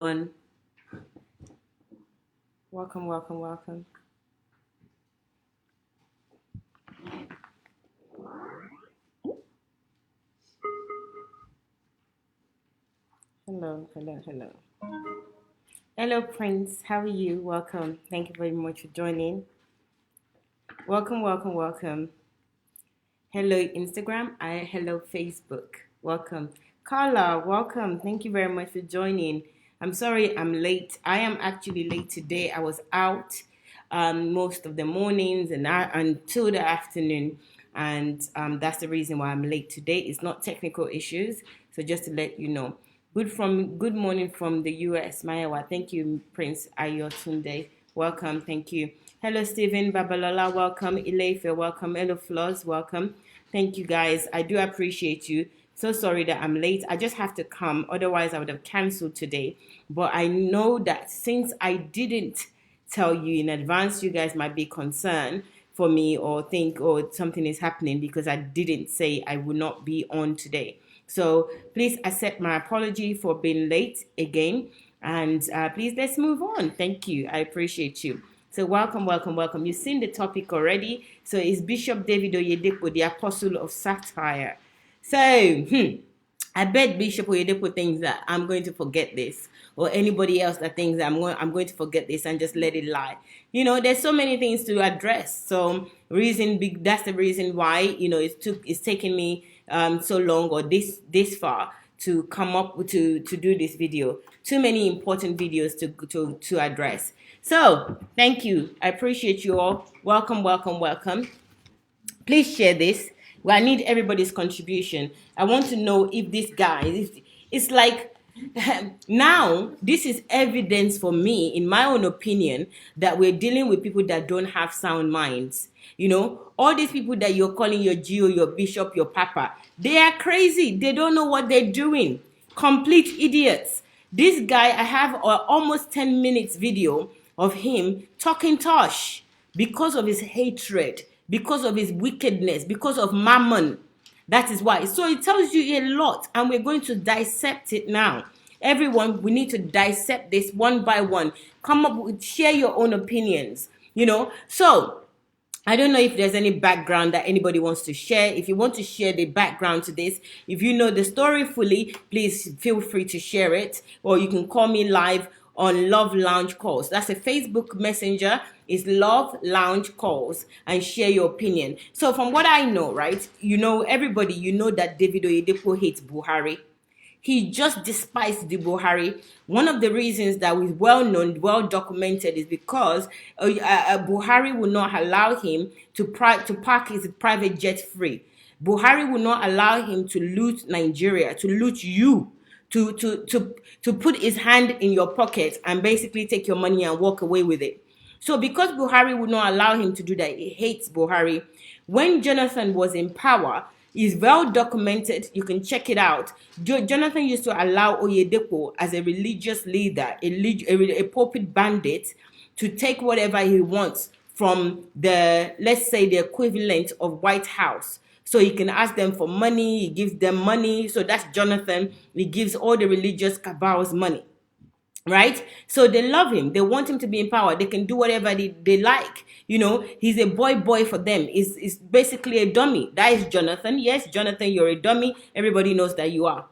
On. Welcome, welcome, welcome. Hello, hello, hello. Hello, Prince. How are you? Welcome. Thank you very much for joining. Welcome, welcome, welcome. Hello, Instagram. Hello, Facebook. Welcome. Carla, welcome. Thank you very much for joining. I'm sorry I'm late. I am actually late today. I was out most of the mornings and until the afternoon. And that's the reason why I'm late today. It's not technical issues. So just to let you know. Good morning from the US, Mayawa. Thank you, Prince Ayotunde. Welcome, thank you. Hello, Stephen Babalola. Welcome, Ilefe. Welcome, Hello, Floss. Welcome. Thank you, guys. I do appreciate you. So sorry that I'm late. I just have to come. Otherwise, I would have canceled today. But I know that since I didn't tell you in advance, you guys might be concerned for me or think, oh, something is happening because I didn't say I would not be on today. So please accept my apology for being late again. And please let's move on. Thank you. I appreciate you. So welcome, welcome, welcome. You've seen the topic already. So it's Bishop David Oyedepo, the apostle of satire. So, I bet Bishop Oyedepo thinks that I'm going to forget this, or anybody else that thinks that I'm going to forget this and just let it lie. There's so many things to address. So that's the reason why it's taken me so long or this far to come up to do this video. Too many important videos to address. So thank you. I appreciate you all. Welcome, welcome, welcome. Please share this. Well, I need everybody's contribution. I want to know if this guy, it's like now this is evidence for me, in my own opinion, that we're dealing with people that don't have sound minds. All these people that you're calling your Geo, your bishop, your papa, they are crazy. They don't know what they're doing. Complete idiots. This guy, I have almost 10 minutes video of him talking tosh because of his hatred, because of his wickedness, because of mammon. That is why. So it tells you a lot, and we're going to dissect it now. Everyone, we need to dissect this one by one. Come up with, share your own opinions. So I don't know if there's any background that anybody wants to share. If you want to share the background to this, if you know the story fully, please feel free to share it. Or you can call me live on Love Lounge Calls. That's a Facebook messenger. It's Love Lounge Calls, and share your opinion. So from what I know, right, everybody, that David Oyedepo hates Buhari. He just despised the Buhari. One of the reasons that is well known, well documented, is because Buhari will not allow him to park his private jet free. Buhari will not allow him to loot Nigeria, to loot you, to put his hand in your pocket and basically take your money and walk away with it. So because Buhari would not allow him to do that, he hates Buhari. When Jonathan was in power, it's well documented. You can check it out. Jonathan used to allow Oyedepo as a religious leader, a pulpit bandit, to take whatever he wants from let's say, the equivalent of White House. So he can ask them for money. He gives them money. So that's Jonathan. He gives all the religious cabals money. Right? So they love him. They want him to be in power. They can do whatever they like. He's a boy for them. Is basically a dummy. That is Jonathan. Yes, Jonathan, you're a dummy. Everybody knows that you are.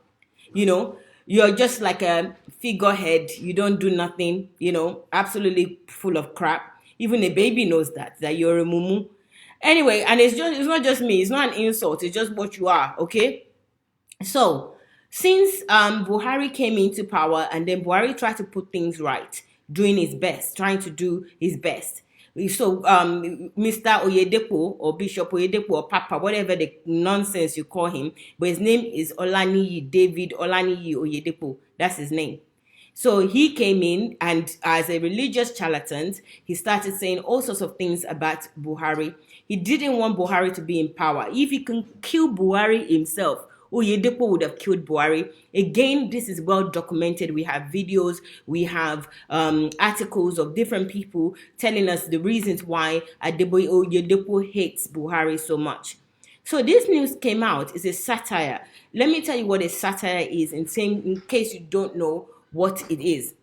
You're just like a figurehead. You don't do nothing, absolutely full of crap. Even a baby knows that you're a mumu. Anyway, and it's not just me. It's not an insult. It's just what you are, okay? So, since Buhari came into power, and then Buhari tried to put things right, doing his best, trying to do his best. So Mr. Oyedepo, or Bishop Oyedepo, or Papa, whatever the nonsense you call him, but his name is David Olaniyi Oyedepo. That's his name. So he came in, and as a religious charlatan, he started saying all sorts of things about Buhari. He didn't want Buhari to be in power. If he can kill Buhari himself, Oyedepo would have killed Buhari. Again, this is well documented. We have videos, we have articles of different people telling us the reasons why Oyedepo hates Buhari so much. So this news came out. It's a satire. Let me tell you what a satire is, in case you don't know what it is.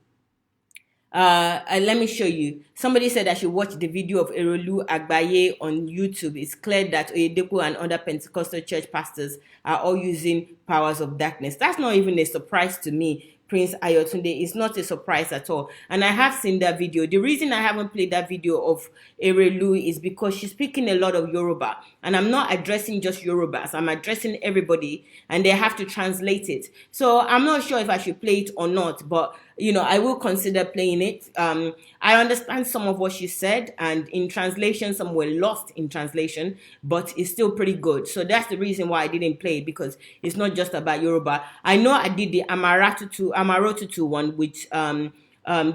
Let me show you. Somebody said I should watch the video of Erolu Agbaye on YouTube. It's clear that Oyedepo and other Pentecostal church pastors are all using powers of darkness. That's not even a surprise to me. Prince Ayotunde is not a surprise at all. And I have seen that video. The reason I haven't played that video of Erelu is because she's speaking a lot of Yoruba. And I'm not addressing just Yorubas. I'm addressing everybody. And they have to translate it. So I'm not sure if I should play it or not. But, you know, I will consider playing it. I understand some of what she said. And in translation, some were lost in translation. But it's still pretty good. So that's the reason why I didn't play it. Because it's not just about Yoruba. I know I did the Amarotutu one with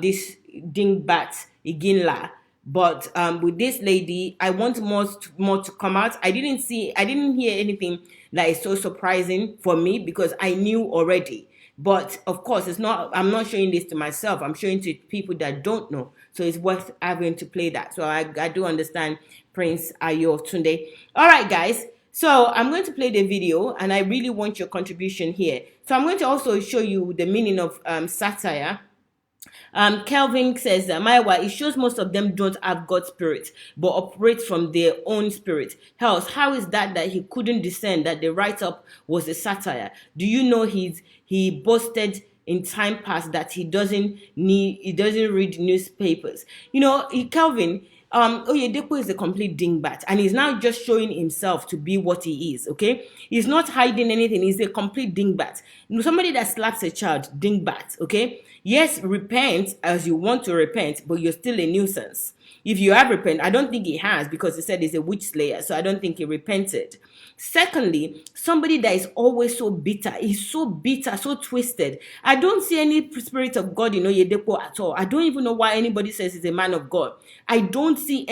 this Dingbat Iginla, but with this lady, I want more to come out. I didn't hear anything that is so surprising for me because I knew already. But of course, it's not. I'm not showing this to myself. I'm showing to people that don't know. So it's worth having to play that. So I do understand Prince Ayotunde. All right, guys. So I'm going to play the video, and I really want your contribution here. So I'm going to also show you the meaning of satire. Kelvin says, Maiwa, it shows most of them don't have God's spirit, but operate from their own spirit. Else, how is that he couldn't discern that the write-up was a satire? Do you know he boasted in time past that he doesn't read newspapers? You know, Kelvin, Oyedepo is a complete dingbat, and he's now just showing himself to be what he is, okay? He's not hiding anything. He's a complete dingbat. Somebody that slaps a child, dingbat, okay? Yes, repent as you want to repent, but you're still a nuisance. If you have repented, I don't think he has, because he said he's a witch slayer, so I don't think he repented. Secondly, somebody that is always so bitter, he's so bitter, so twisted. I don't see any spirit of God in Oyedepo at all. I don't even know why anybody says he's a man of God. I don't see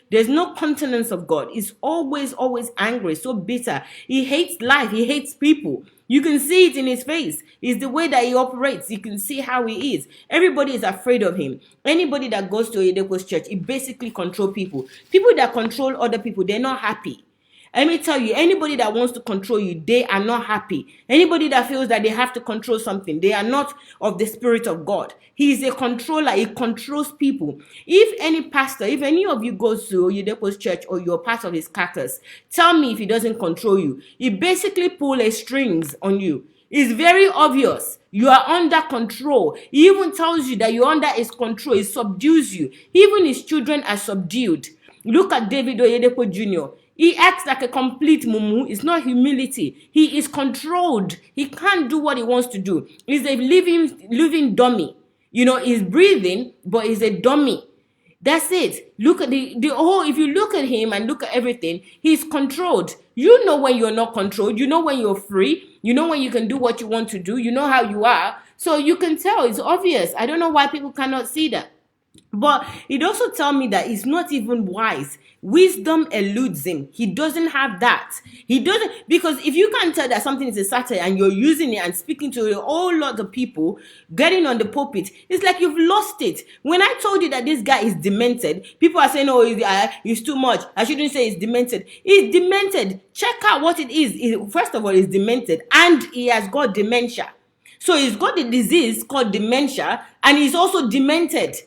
there's no countenance of God. He's always angry, so bitter. He hates life, he hates people. You can see it in his face. It's the way that he operates. You can see how he is. Everybody is afraid of him. Anybody that goes to Oyedepo's church, he basically controls people. People that control other people, they're not happy. Let me tell you, anybody that wants to control you, they are not happy. Anybody that feels that they have to control something, they are not of the spirit of God. He is a controller. He controls people. If any of you goes to Oyedepo's church or you're part of his caucus, tell me if he doesn't control you. He basically pulls a strings on you. It's very obvious. You are under control. He even tells you that you're under his control. He subdues you. Even his children are subdued. Look at David Oyedepo Jr. He acts like a complete mumu. It's not humility. He is controlled. He can't do what he wants to do. He's a living dummy. You know, he's breathing, but he's a dummy. That's it. Look at if you look at him and look at everything, he's controlled. You know when you're not controlled. You know when you're free. You know when you can do what you want to do. You know how you are. So you can tell. It's obvious. I don't know why people cannot see that. But it also tells me that he's not even wise. Wisdom eludes him. He doesn't have that. He doesn't, because if you can't tell that something is a satire and you're using it and speaking to a whole lot of people, getting on the pulpit, it's like you've lost it. When I told you that this guy is demented, people are saying, oh, he's too much. I shouldn't say he's demented. He's demented. Check out what it is. First of all, he's demented and he has got dementia. So he's got the disease called dementia and he's also demented.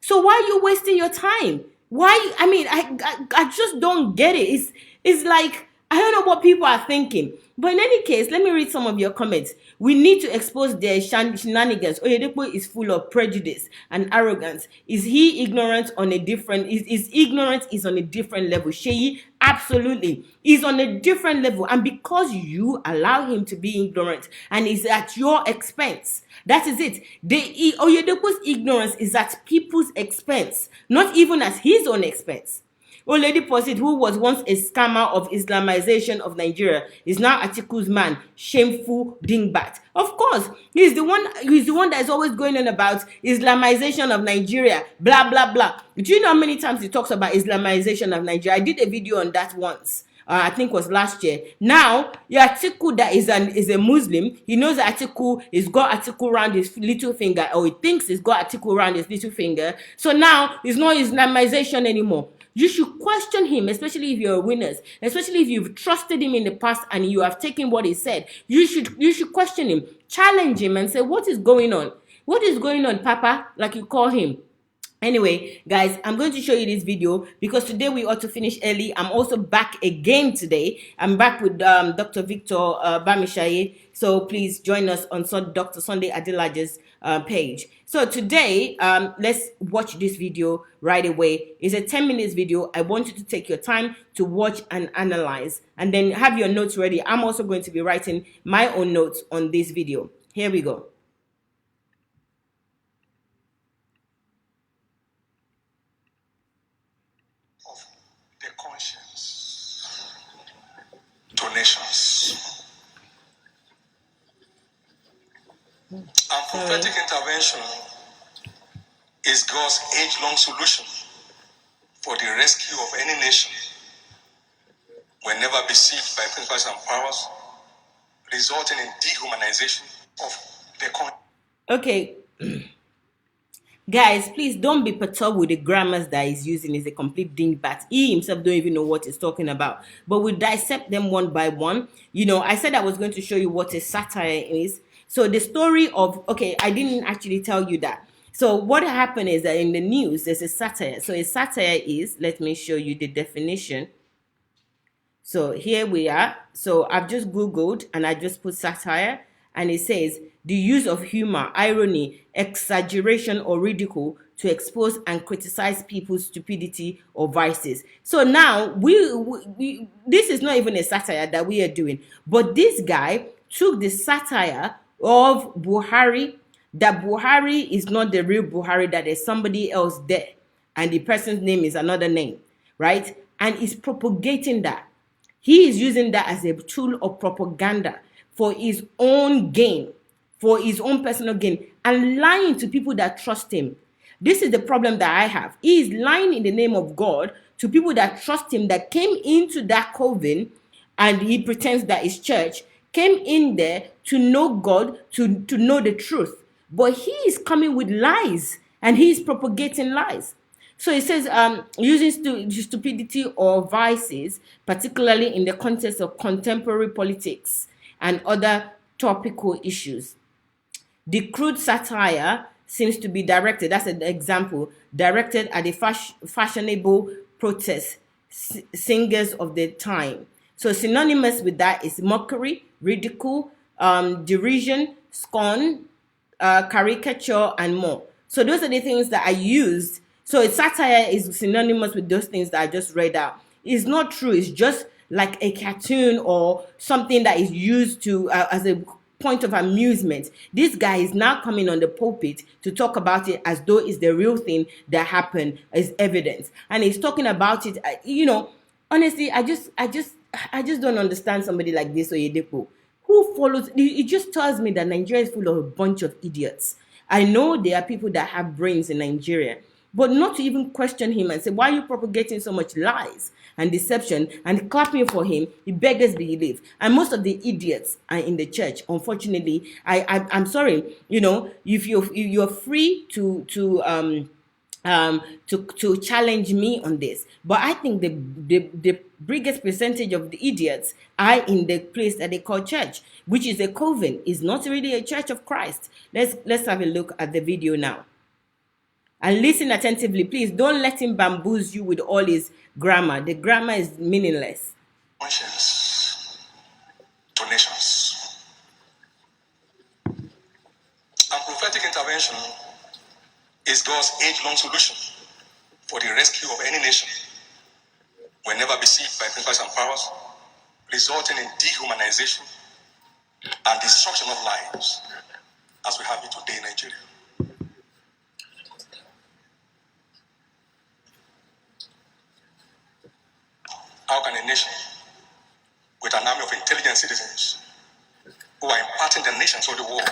So why are you wasting your time? Why? I mean, I just don't get it. It's like, I don't know what people are thinking. But in any case, let me read some of your comments. We need to expose their shenanigans. Oyedepo is full of prejudice and arrogance. Is he ignorant on a different, is ignorance is on a different level? Sheyi, absolutely. He's on a different level. And because you allow him to be ignorant and is at your expense, that is it. Oyedepo's ignorance is at people's expense, not even at his own expense. Oyedepo, who was once a scammer of Islamization of Nigeria, is now Atiku's man. Shameful dingbat. Of course, he's the one that is always going on about Islamization of Nigeria, blah, blah, blah. Do you know how many times he talks about Islamization of Nigeria? I did a video on that once. I think it was last year. Now, Atiku that is a Muslim, he knows that Atiku has got Atiku around his little finger, or he thinks he's got Atiku around his little finger. So now, it's not Islamization anymore. You should question him, especially if you're winners, especially if you've trusted him in the past and you have taken what he said. You should question him, challenge him and say, what is going on? What is going on, Papa? Like you call him. Anyway, guys, I'm going to show you this video because today we ought to finish early. I'm also back again today. I'm back with Dr. Victor Bamishaye. So please join us on Dr. Sunday Adilaje's page. So today, let's watch this video right away. It's a 10 minutes video. I want you to take your time to watch and analyze and then have your notes ready. I'm also going to be writing my own notes on this video. Here we go. Donations and prophetic intervention is God's age-long solution for the rescue of any nation will never be besieged by principalities and powers, resulting in dehumanization of the country. Okay. Guys, please don't be perturbed with the grammars that he's using. Is a complete dingbat. He himself don't even know what he's talking about. But we'll dissect them one by one. You know, I said I was going to show you what a satire is. So the story of, okay, I didn't actually tell you that. So what happened is that in the news, there's a satire. So a satire is, let me show you the definition. So here we are. So I've just Googled and I just put satire, and it says the use of humor, irony, exaggeration, or ridicule to expose and criticize people's stupidity or vices. So now we this is not even a satire that we are doing, but this guy took the satire of Buhari, that Buhari is not the real Buhari, that there's somebody else there and the person's name is another name, right? And is propagating that. He is using that as a tool of propaganda for his own gain, for his own personal gain, and lying to people that trust him. This is the problem that I have. He is lying in the name of God to people that trust him, that came into that coven, and he pretends that his church came in there to know God, to know the truth. But he is coming with lies, and he is propagating lies. So it says, using stupidity or vices, particularly in the context of contemporary politics and other topical issues. The crude satire seems to be directed, that's an example, directed at the fashionable protest singers of the time. So synonymous with that is mockery, ridicule, derision, scorn, caricature, and more. So those are the things that I used. So satire is synonymous with those things that I just read out. It's not true. It's just like a cartoon or something that is used to as a point of amusement. This guy is now coming on the pulpit to talk about it as though it's the real thing that happened, as evidence, and he's talking about it. You know, honestly, I just don't understand somebody like this Oyedepo who follows. It just tells me that Nigeria is full of a bunch of idiots. I know there are people that have brains in Nigeria, but not to even question him and say, why are you propagating so much lies and deception and clapping for him? He beggars belief. And most of the idiots are in the church. Unfortunately, I'm sorry, you know, if you're free to challenge me on this, but I think the biggest percentage of the idiots are in the place that they call church, which is a coven. Is not really a church of Christ. Let's have a look at the video now. And listen attentively, please. Don't let him bamboozle you with all his grammar. The grammar is meaningless. Conscience, donations, and prophetic intervention is God's age-long solution for the rescue of any nation will never be besieged by principalities and powers, resulting in dehumanization and destruction of lives, as we have it today in Nigeria. How can a nation with an army of intelligent citizens who are imparting the nations of the world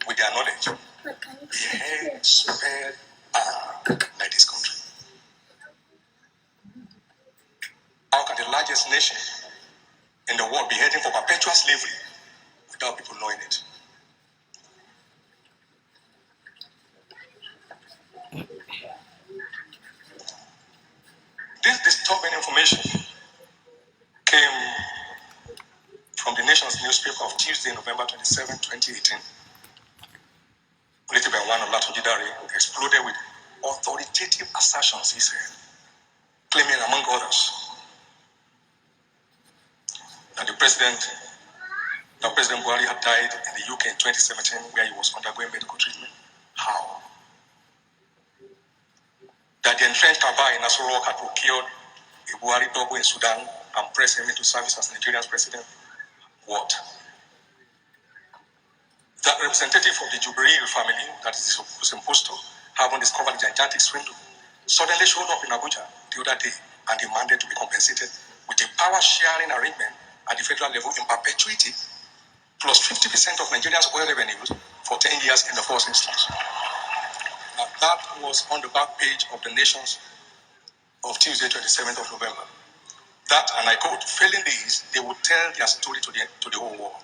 with their knowledge be held, spared, like this country? How can the largest nation in the world be heading for perpetual slavery without people knowing it? This disturbing information came from the Nation's newspaper of Tuesday, November 27, 2018, written by exploded with authoritative assertions, he said, claiming, among others, that President Buhari had died in the UK in 2017 where he was undergoing medical treatment. How? That the entrenched Kaba in Nasser Rock had procured a Buhari double in Sudan and pressed him into service as Nigeria's president. What? That representative of the Jubilee family, that is supposed to having discovered the gigantic swindle, suddenly showed up in Abuja the other day and demanded to be compensated with a power sharing arrangement at the federal level in perpetuity, plus 50% of Nigeria's oil revenues for 10 years in the first instance. Now, that was on the back page of the Nations of Tuesday, 27th of November. That, and I quote, failing these, they would tell their story to the whole world.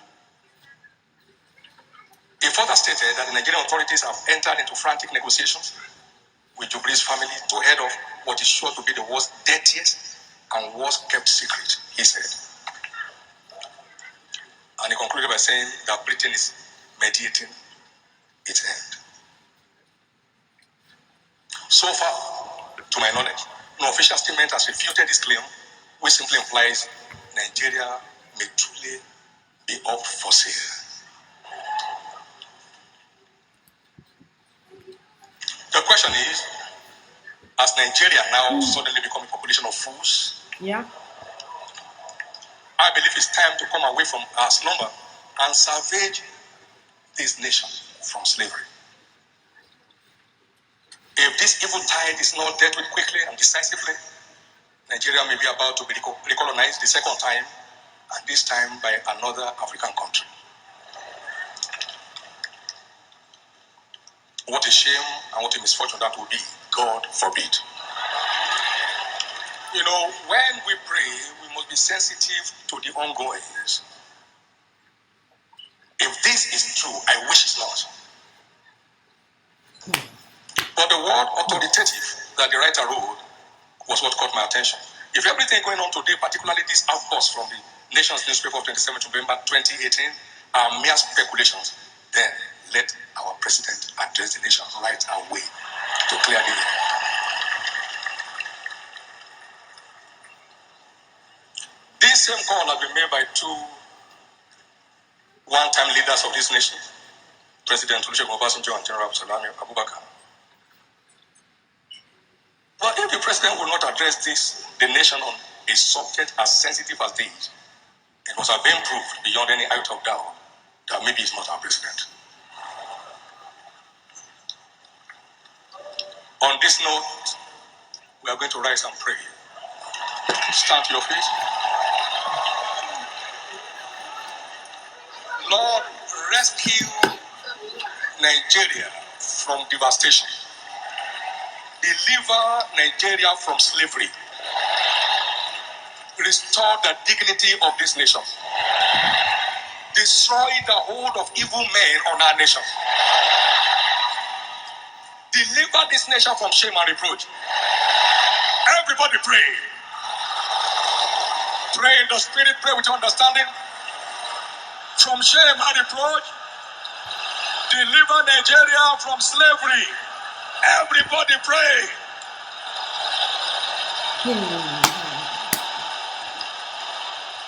It further stated that the Nigerian authorities have entered into frantic negotiations with Jubilee's family to head off what is sure to be the world's dirtiest and worst kept secret, he said. And he concluded by saying that Britain is mediating its end. So far, to my knowledge, no official statement has refuted this claim, which simply implies Nigeria may truly be up for sale. The question is, has Nigeria now suddenly become a population of fools? Yeah. I believe it's time to come away from our slumber and salvage this nation from slavery. If this evil tide is not dealt with quickly and decisively, Nigeria may be about to be recolonized the second time, and this time by another African country. What a shame and what a misfortune that will be. God forbid. You know, when we pray, we must be sensitive to the ongoings. If this is true, I wish it's not. But the word authoritative that the writer wrote was what caught my attention. If everything going on today, particularly this outburst from the Nation's newspaper of 27th November 2018, are mere speculations, then let our president address the nation right away to clear the air. This same call has been made by two one-time leaders of this nation, President Olusegun Obasanjo and General Salami Abubakar. But if the president will not address the nation on a subject as sensitive as this, it must have been proved beyond any iota of doubt that maybe he's not our president. On this note, we are going to rise and pray. Stand to your feet. Lord, rescue Nigeria from devastation. Deliver Nigeria from slavery. Restore the dignity of this nation. Destroy the hold of evil men on our nation. Deliver this nation from shame and reproach. Everybody pray. Pray in the spirit, pray with understanding. From shame and reproach, deliver Nigeria from slavery. Everybody pray.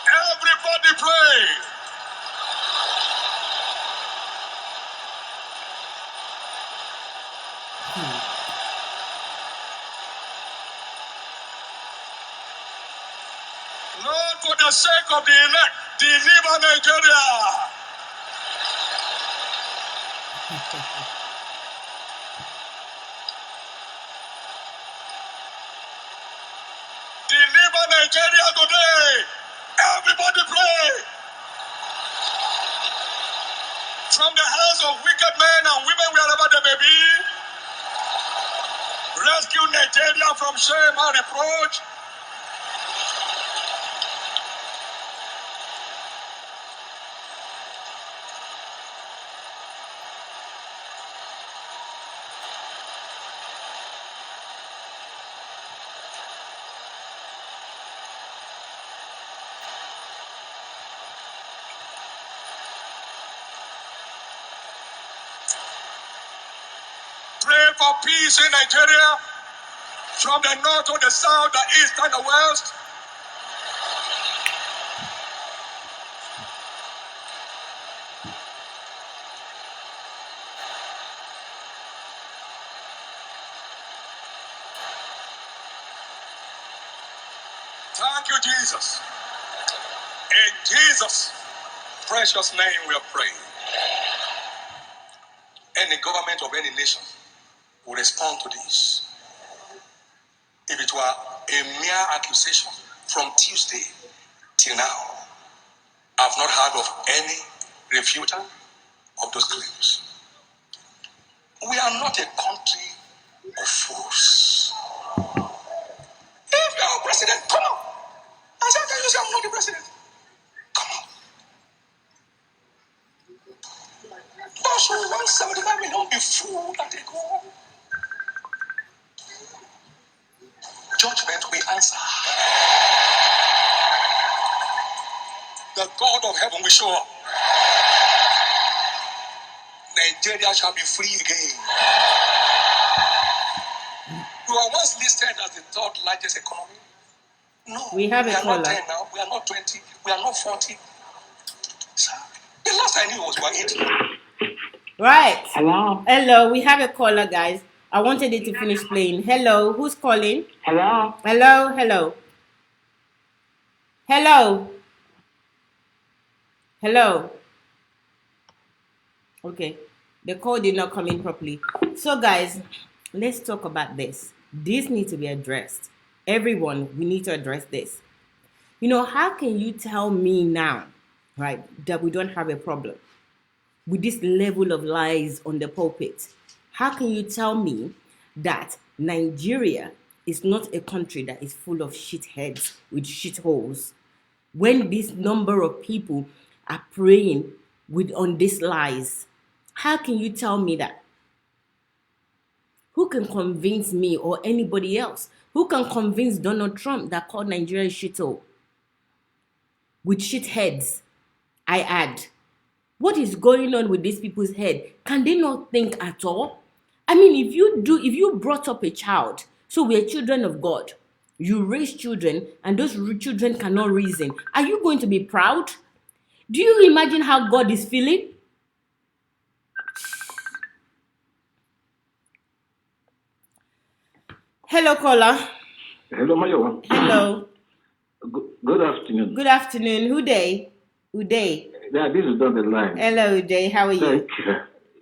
Everybody pray. Lord, for the sake of the elect, deliver Nigeria. Deliver Nigeria today. Everybody pray. From the hands of wicked men and women, wherever they may be. Rescue Nigeria from shame and reproach. Pray for peace in Nigeria, from the north to the south, the east and the west. Thank you, Jesus. In Jesus' precious name we are praying. Any government of any nation will respond to this. If it were a mere accusation from Tuesday till now, I've not heard of any refutal of those claims. We are not a country of fools. If you are president, come on. I said, can you say I'm not the president? Come on. Those who want 75 million be fooled that they go. Judgment we answer. The God of heaven will show up. Nigeria shall be free again. We were once listed as the third largest economy. No, We have a are not caller. 10 now. We are not 20. We are not 40. Sir, the last I knew was we were 80. Right. Hello? Hello, we have a caller, guys. I wanted it to finish playing. Hello, who's calling? Hello? Hello, hello. Hello. Hello. Okay. The call did not come in properly. So, guys, let's talk about this. This needs to be addressed. Everyone, we need to address this. You know, how can you tell me now, right, that we don't have a problem with this level of lies on the pulpit? How can you tell me that Nigeria is not a country that is full of shitheads with shitholes when this number of people are praying on these lies? How can you tell me that? Who can convince me or anybody else? Who can convince Donald Trump that called Nigeria a shithole? With shitheads, I add. What is going on with these people's head? Can they not think at all? I mean, if you brought up a child, so we're children of God, you raise children and those children cannot reason, are you going to be proud? Do you imagine how God is feeling? Hello, caller. Hello, Mayowa. Hello. Good afternoon. Good afternoon. Uday. Uday. Yeah, this is on the line. Hello, Uday. How are you? Thank you.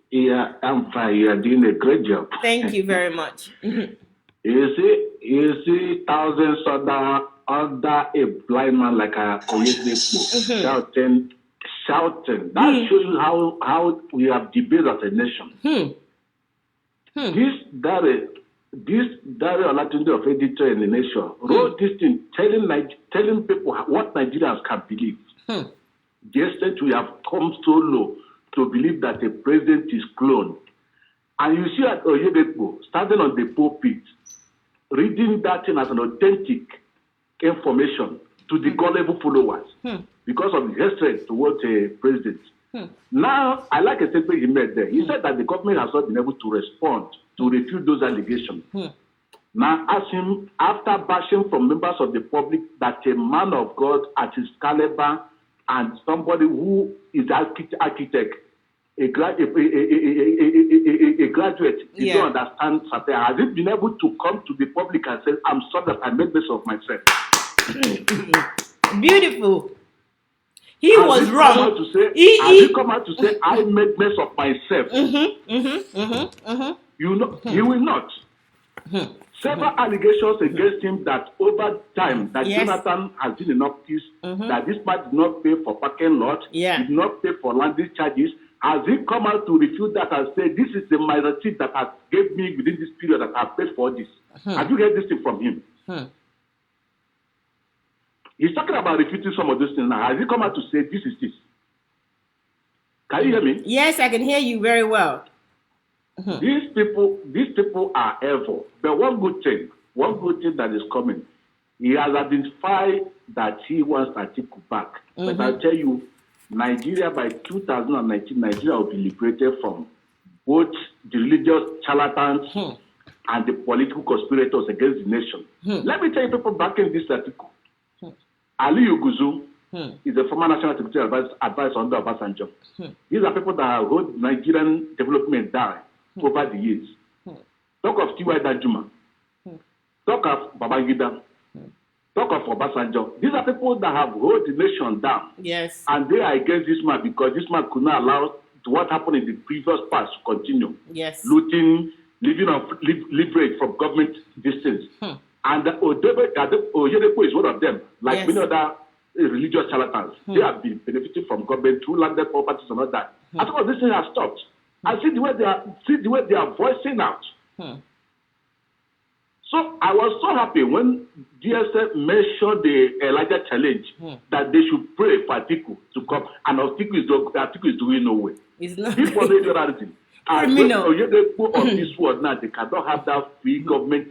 Yeah, I'm fine. You are doing a great job. Thank you very much. You see thousands under a blind man like a Oyedepo shouting. That shows you how we have debated as a nation. This Dari Olatunde of Editor in the Nation wrote this thing telling people what Nigerians can believe. The extent we have come so low to believe that a president is cloned. And you see at Oyedepo standing on the pulpit, reading that thing as an authentic information to the gullible followers because of the hatred towards a president. Now, I like a statement he made there. He said that the government has not been able to respond to refute those allegations. Now, ask him, after bashing from members of the public that a man of God at his caliber and somebody who is architect, a graduate, you don't understand Satire. Has it been able to come to the public and say, I'm sorry that I made this of myself? Beautiful. He was wrong. Has he come out to say, I made mess of myself? You know, he will not. Several allegations against him that over time that Jonathan has been in office, that this man did not pay for parking lot, did not pay for landing charges. Has he come out to refute that and say, this is the my receipt that has gave me within this period that I paid for this? Have you heard this thing from him? He's talking about refuting some of those things now. Has he come out to say, this is this? Can you hear me? Yes, I can hear you very well. These people are evil. But one good thing that is coming, he has identified that he wants Atiku back. But I'll tell you, Nigeria by 2019, Nigeria will be liberated from both the religious charlatans and the political conspirators against the nation. Let me tell you people back in this article. Ali Uguzu is a former National Security Advisor under Obasanjo. These are people that have held Nigerian development down over the years. Talk of T.Y. Danjuma. Talk of Babangida. Talk of Obasanjo. These are people that have held the nation down. Yes. And they are against this man because this man could not allow what happened in the previous past to continue. Yes. Looting, living on leverage from government distance. And Oyedepo is one of them, like many other religious charlatans. They have been benefiting from government through landed properties and all that. I thought this thing has stopped. I see the way they are voicing out. So I was so happy when DSF mentioned the Elijah challenge that they should pray for Atiku to come, and Atiku is doing no way. It's not. If for the reality, Oyedepo of this world now, they cannot have that free government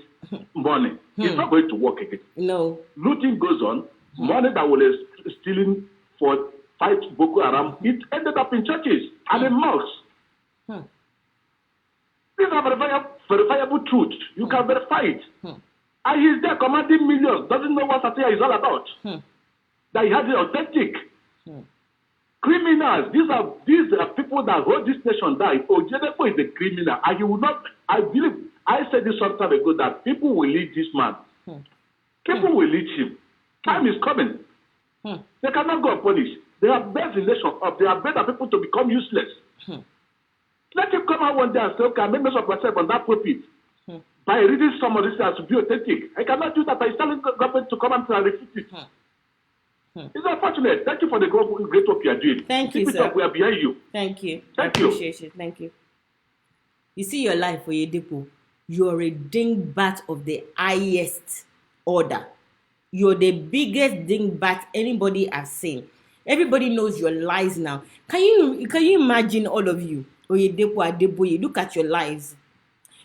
money. It's not going to work again. No. Looting goes on. Money that was stealing for fight Boko Haram, it ended up in churches and in mosques. These are verifiable truth. You can verify it. And he's there commanding millions, doesn't know what Satire is all about. That he has it authentic. Criminals, these are people that hold this nation down. Oyedepo is a criminal, and he will not. I believe I said this some time ago that people will lead this man. People will lead him. Time is coming. They cannot go unpunished. They have built the nation up. They have made people to become useless. Let him come out one day and say, okay, I made mess of myself on that pulpit by reading some of this as to be authentic. I cannot do that by telling government to come and refute it. It's unfortunate. Thank you for the great work you are doing. Thank you, sir. We are behind you. Thank you. Thank you. Appreciate it. Thank you. You see your life, Oyedepo. You're a dingbat of the highest order. You're the biggest dingbat anybody has seen. Everybody knows your lies now. Can you imagine all of you? Oyedepo, Adeboye, look at your lives.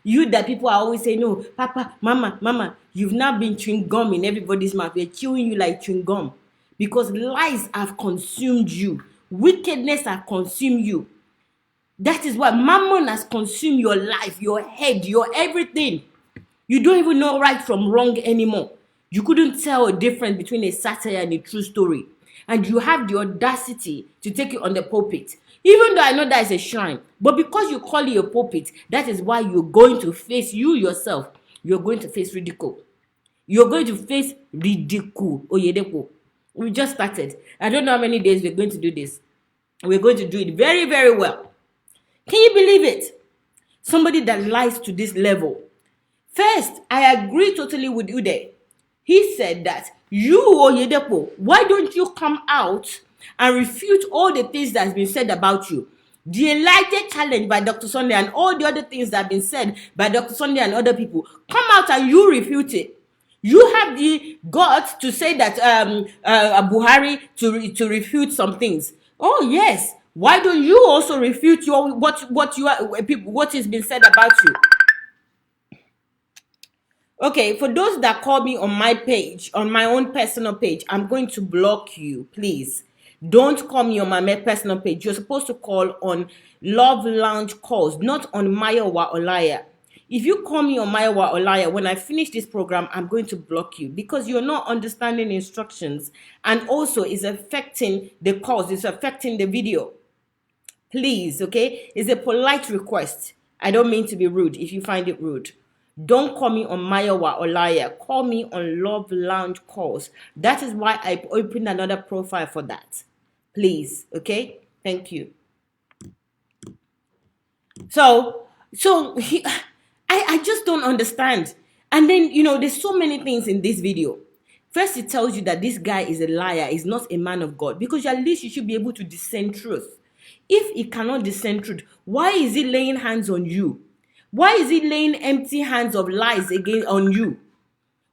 You that people are always saying, no, Papa, Mama, you've now been chewing gum in everybody's mouth. They're chewing you like chewing gum. Because lies have consumed you. Wickedness has consumed you. That is why mammon has consumed your life, your head, your everything. You don't even know right from wrong anymore. You couldn't tell a difference between a satire and a true story. And you have the audacity to take it on the pulpit. Even though I know that is a shrine. But because you call it a pulpit, that is why you're going to face, you yourself, you're going to face ridicule. You're going to face ridicule, Oyedepo. We just started. I don't know how many days we're going to do this. We're going to do it very, very well. Can you believe it? Somebody that lies to this level. First, I agree totally with Ude. He said that you, Oyedepo, why don't you come out and refute all the things that has been said about you? The Elijah challenge by Dr. Sunday and all the other things that have been said by Dr. Sunday and other people. Come out and you refute it. You have the guts to say that Buhari to refute some things. Oh yes, why don't you also refute what has been said about you? Okay, for those that call me on my page, on my own personal page, I'm going to block you, please. Don't call me on my personal page. You're supposed to call on Love Lounge calls, not on Mayowa Olaya. If you call me on Mayowa Olaya, when I finish this program, I'm going to block you because you're not understanding instructions. And also, it's affecting the calls. It's affecting the video. Please, okay? It's a polite request. I don't mean to be rude if you find it rude. Don't call me on Mayowa Olaya. Call me on Love Lounge calls. That is why I opened another profile for that. Please, okay? Thank you. I just don't understand. And then, there's so many things in this video. First, it tells you that this guy is a liar, is not a man of God. Because at least you should be able to discern truth. If he cannot discern truth, why is he laying hands on you? Why is he laying empty hands of lies again on you?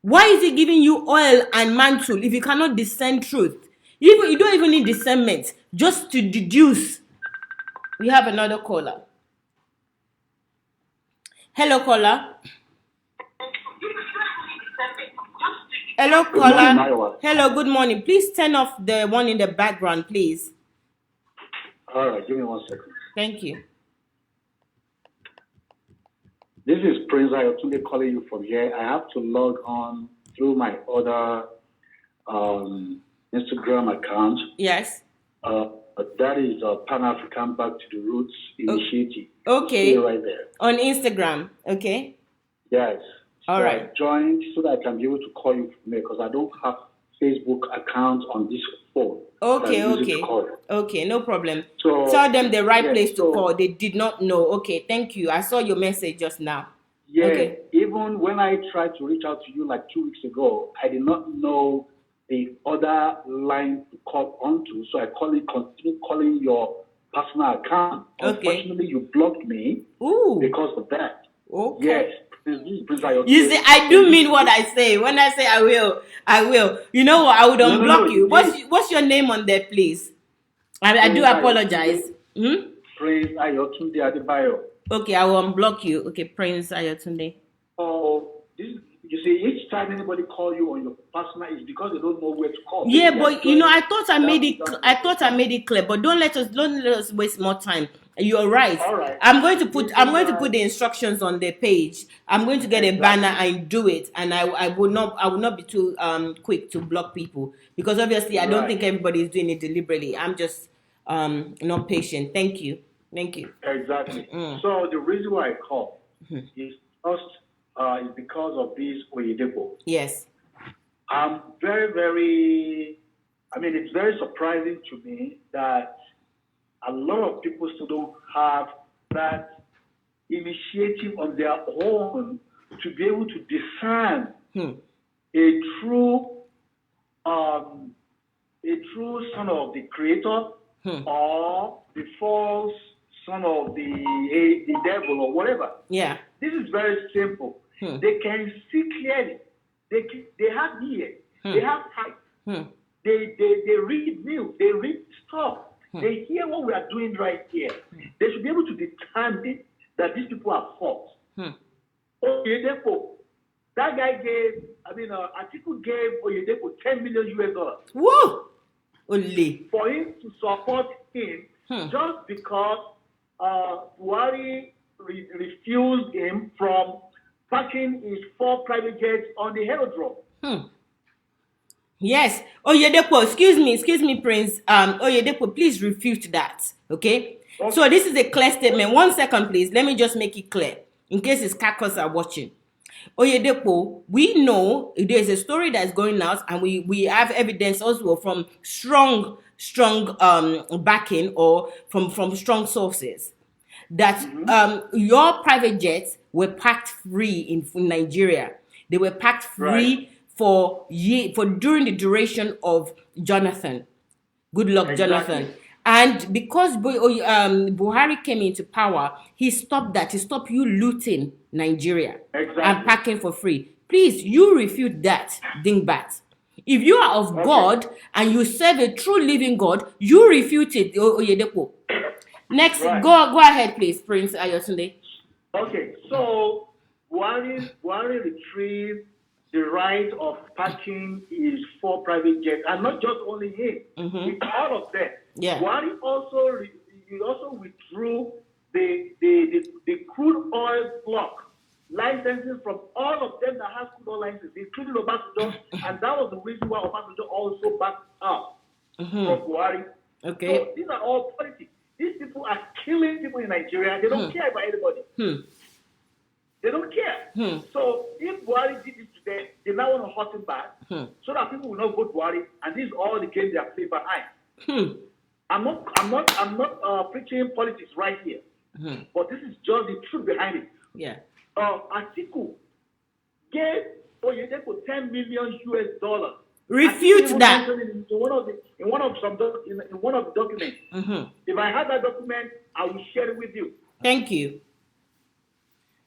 Why is he giving you oil and mantle if you cannot discern truth? You don't even need discernment, just to deduce. We have another caller. Hello, caller. Hello, caller. Hello, good morning. Please turn off the one in the background, please. All right, give me 1 second. Thank you. This is Prince Ayotunde calling you from here. I have to log on through my other Instagram account. Yes. That is Pan African Back to the Roots Initiative. Okay. See right there. On Instagram. Okay. Yes. All right. I joined so that I can be able to call you from there because I don't have Facebook account on this phone. Okay, no problem. So tell them the right place to call. They did not know. Okay, thank you. I saw your message just now. Yeah, okay. Even when I tried to reach out to you like 2 weeks ago, I did not know the other line to call onto, so I continued calling your personal account. Okay. Unfortunately, you blocked me because of that. Okay. Yes. You see, I do mean what I say. When I say I will. You know what? I would unblock you. What's your name on there, please? I do apologize. Prince Ayotunde Adebayo. Okay, I will unblock you. Okay, Prince Ayotunde. Oh, you see, each time anybody call you on your personal, it's because they don't know where to call. Yeah, but I thought I made it. I thought I made it clear. But don't let us waste more time. You're right. All right. I'm going to put the instructions on the page. I'm going to get a banner and do it. And I will not be too quick to block people because obviously I don't think everybody is doing it deliberately. I'm just not patient. Thank you. Exactly. So the reason why I call is first is because of this Oyedepo. Yes. I'm very, very. I mean, it's very surprising to me that a lot of people still don't have that initiative on their own to be able to discern a true son of the Creator or the false son of the devil or whatever. Yeah. This is very simple. They can see clearly. They have ears. They have sight. They read news. They read stuff. They hear what we are doing right here. They should be able to determine that these people are false. Oyedepo, that guy Atiku gave Oyedepo $10 million US. Whoa! Only. For him to support him just because Buhari refused him from parking his 4 private jets on the aerodrome. Yes. Oyedepo, excuse me, Prince. Oyedepo, please refute that. Okay? So this is a clear statement. 1 second, please. Let me just make it clear. In case his caucus are watching. Oyedepo, we know there's a story that's going out, and we have evidence also from strong backing or from strong sources that your private jets were packed free in Nigeria. They were packed free for during the duration of Jonathan. Good luck, Jonathan. And because Buhari came into power, he stopped that. He stopped you looting Nigeria and packing for free. Please, you refute that, dingbat. If you are of God and you serve a true living God, you refute it, Oyedepo. Next, go ahead, please, Prince Ayotunde. Okay, so Buhari retrieved the right of parking his 4 private jets, and not just only him, it's all of them. Yeah. Buhari also withdrew the crude oil block licenses from all of them that have crude oil licenses, including Obasanjo, and that was the reason why Obasanjo also backed up from Buhari. Okay. So these are all politics. These people are killing people in Nigeria. They don't care about anybody. They don't care. So if Buhari did this today, they now want to hurt him back so that people will not vote Buhari, and this is all the game they are playing behind. I'm not preaching politics right here, but this is just the truth behind it. Yeah. Atiku gave Oyedepo $10 million US. Refute that. In one of the documents. If I have that document, I will share it with you. Thank you.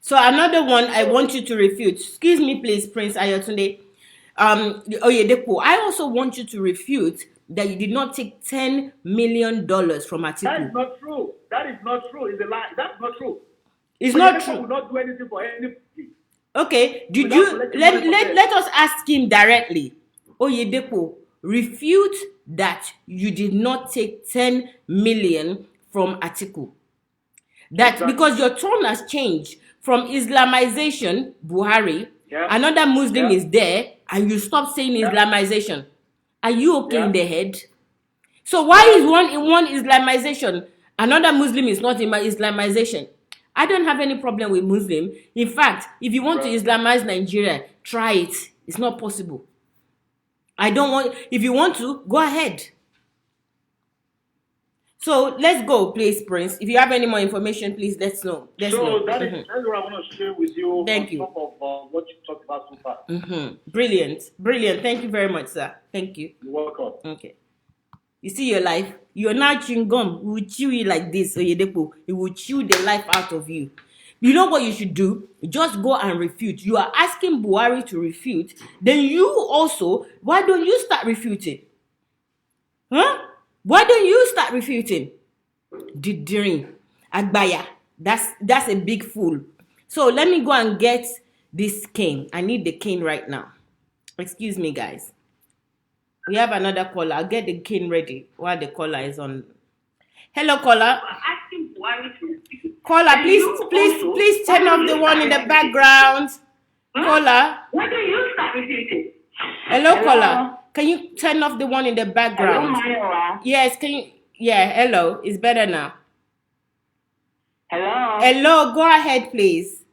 So another one I want you to refute. Excuse me, please, Prince Ayotunde. Oyedepo, I also want you to refute that you did not take $10 million from Atiku. That is not true. It's a lie. That's not true. It's not true. Will not do anything for anybody. Okay. Did you let us ask him directly? Oyedepo, refute that you did not take 10 million from Atiku. That because your tone has changed from Islamization, Buhari, another Muslim is there, and you stop saying Islamization. Are you okay in the head? So why is one Islamization, another Muslim is not in my Islamization? I don't have any problem with Muslim. In fact, if you want to Islamize Nigeria, try it. It's not possible. If you want to, go ahead. So let's go, please, Prince. If you have any more information, please let's know. That's what I want to share with you. Thank you. Top of what you talked about so far. Brilliant. Thank you very much, sir. Thank you. You're welcome. Okay. You see your life. You're now chewing gum. We will chew you like this, Oyedepo. It will chew the life out of you. You know what you should do? Just go and refute. You are asking Buhari to refute. Then you also, why don't you start refuting? Huh? Why don't you start refuting? Didiri, Agbaya. That's a big fool. So let me go and get this cane. I need the cane right now. Excuse me, guys. We have another caller. I'll get the cane ready while the caller is on. Hello, caller. Caller, please turn off the one in the background. Caller. Why don't you start repeating? Hello, caller. Can you turn off the one in the background? Hello, yes, can you? Yeah, hello. It's better now. Hello. Hello, go ahead, please.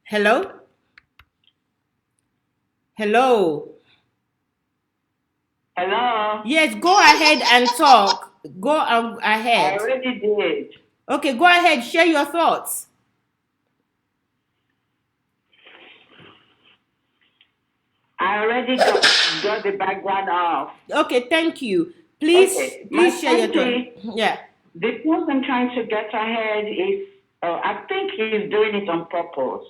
Hello? Hello? Hello. Yes, go ahead and talk. Go ahead. I already did. Okay, go ahead. Share your thoughts. I already got the background off. Okay, thank you. Please share your thoughts. Yeah. The person trying to get ahead is, I think he's doing it on purpose.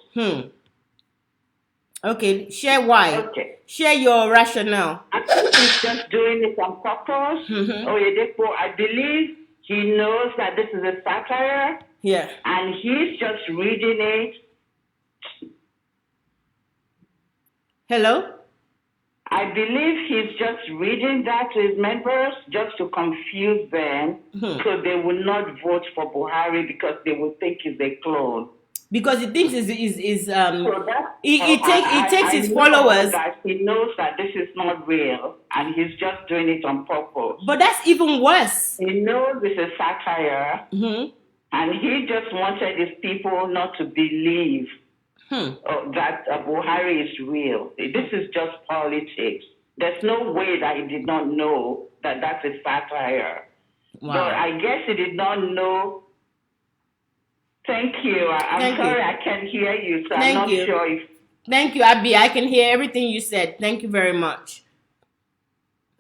Okay, share why. Okay. Share your rationale. I think he's just doing it on purpose. Oyedepo, I believe he knows that this is a satire. Yeah. And he's just reading it. Hello? I believe he's just reading that to his members just to confuse them so they will not vote for Buhari because they will think he's a clone. Because he thinks it takes I his followers. That he knows that this is not real and he's just doing it on purpose. But that's even worse. He knows it's a satire and he just wanted his people not to believe that Buhari is real. This is just politics. There's no way that he did not know that that's a satire. Wow. But I guess he did not know. Thank you. I'm sorry I can't hear you, so I'm not sure if... Thank you, Abby. I can hear everything you said. Thank you very much.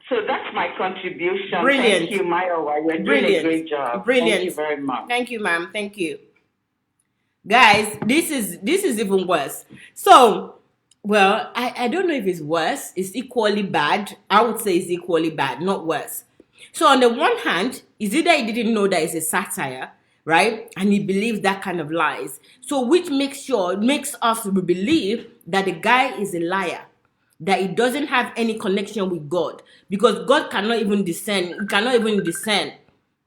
So that's my contribution. Brilliant. Thank you, Mayowa. You're doing a great job. Brilliant. Thank you very much. Thank you, ma'am. Thank you. Guys, this is even worse. So, well, I don't know if it's worse. It's equally bad. I would say it's equally bad, not worse. So on the one hand, it's either he didn't know that it's a satire, right? And he believes that kind of lies. So which makes us believe that the guy is a liar, that he doesn't have any connection with God, because God cannot even discern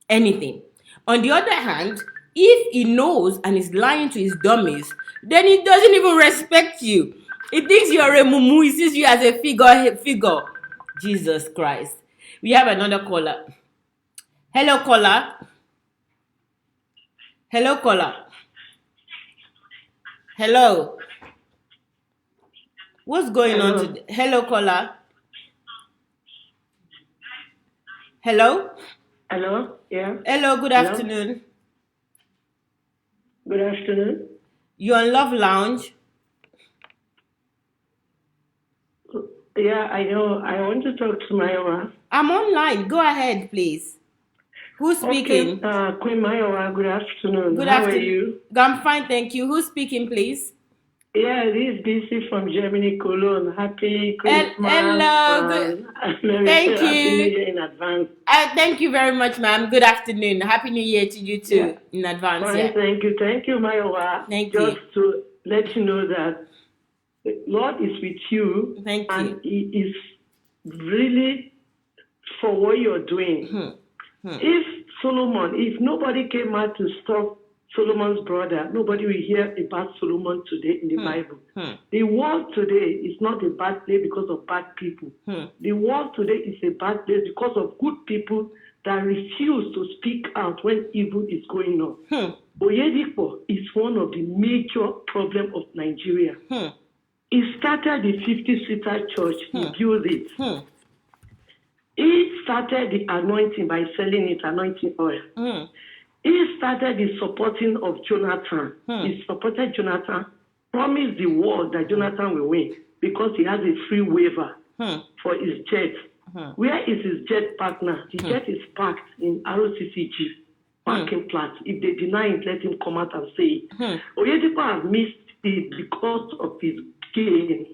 anything. On the other hand, if he knows and is lying to his dummies, then he doesn't even respect you. He thinks you're a mumu. He sees you as a figure. Jesus Christ. We have another caller. Hello, caller. Hello, caller. Hello. What's going on today? Hello, caller. Hello? Hello? Yeah. Hello, good afternoon. Good afternoon. You're on Love Lounge. Yeah, I know. I want to talk to Mayowa. I'm online. Go ahead, please. Who's speaking? Okay, Queen Mayowa, good afternoon. Good How afternoon. are you? I'm fine, thank you. Who's speaking, please? Yeah, this is BC from Germany, Cologne. Happy Christmas. Hello. Good. Thank you. Happy New Year in advance. Thank you very much, ma'am. Good afternoon. Happy New Year to you too in advance. Fine, Yeah. thank you. Thank you, Mayowa. Thank Just you. to let you know that the Lord is with you. Thank you. And He is really for what you're doing. If Solomon, if nobody came out to stop Solomon's brother. Nobody will hear about Solomon today in the Bible. The world today is not a bad place because of bad people. The world today is a bad place because of good people that refuse to speak out when evil is going on. Oyedepo is one of the major problems of Nigeria. He started the 50-seater church. He built it. He started the anointing by selling it, anointing oil. He started the supporting of Jonathan. He supported Jonathan, promised the world that Jonathan will win because he has a free waiver for his jet. Where is his jet partner? The jet is parked in ROCCG parking plat. If they deny it, let him come out and say it. Oyedepo has missed it because of his gain.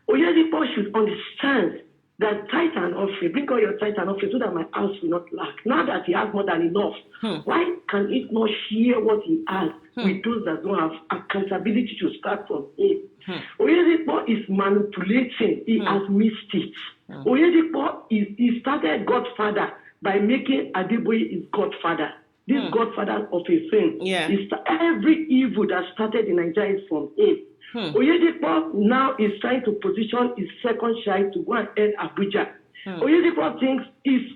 Oyedepo should understand that tithe and offering, bring all your tithe and offering so that my house will not lack. Now that he has more than enough, why can it not share what he has with those that don't have accountability to start from him? Oyedepo is manipulating. He has missed it. Oyedepo he started Godfather by making Adeboye his godfather. This godfather of a thing. Every evil that started in Nigeria is from him. Oyedepo now is trying to position his second child to go and earn Abuja. Oyedepo thinks he's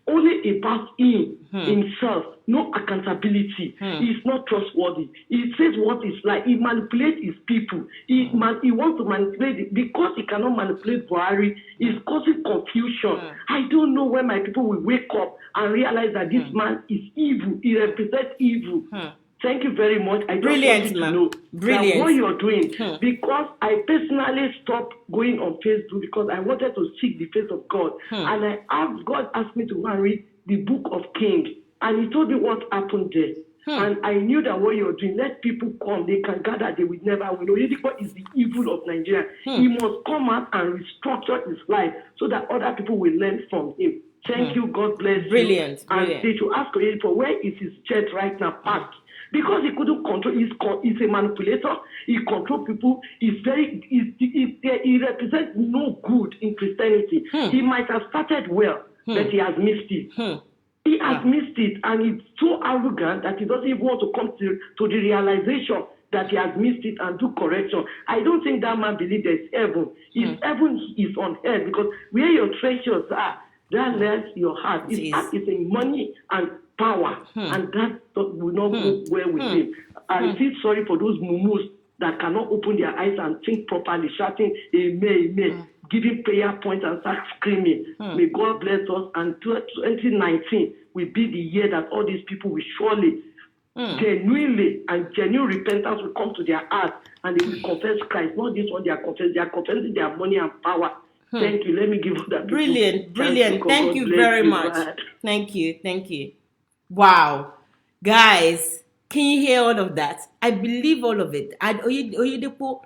only about himself, no accountability. He's not trustworthy. He says what is like. He manipulates his people. He wants to manipulate it. Because he cannot manipulate Buhari, he's causing confusion. I don't know when my people will wake up and realize that this man is evil. He represents evil. Thank you very much. I just want you to know that what you're doing, because I personally stopped going on Facebook because I wanted to seek the face of God. And God asked me to go and read the book of Kings. And he told me what happened there. And I knew that what you're doing, let people come, they can gather, they will never win. Oyedepo is the evil of Nigeria. He must come out and restructure his life so that other people will learn from him. Thank you. God bless you. And they should ask Oyedepo, where is his jet right now parked? Because he couldn't control, he's a manipulator, he controls people, he represents no good in Christianity. He might have started well, but he has missed it. He has missed it, and he's so arrogant that he doesn't even want to come to the realization that he has missed it and do correction. I don't think that man believes there's heaven. Heaven is on earth, because where your treasures are, that lies your heart. His heart is in money and power, and that will not go well with him. I feel sorry for those mumus that cannot open their eyes and think properly, shouting amen, amen, giving prayer points and start screaming. May God bless us, and 2019 will be the year that all these people will surely genuinely and genuine repentance will come to their heart, and they will confess Christ. Not this one they are confessing their money and power. Thank you. Let me give you that. Brilliant. Thank you very much. Thank you. Wow. Guys, can you hear all of that? I believe all of it. Oyedepo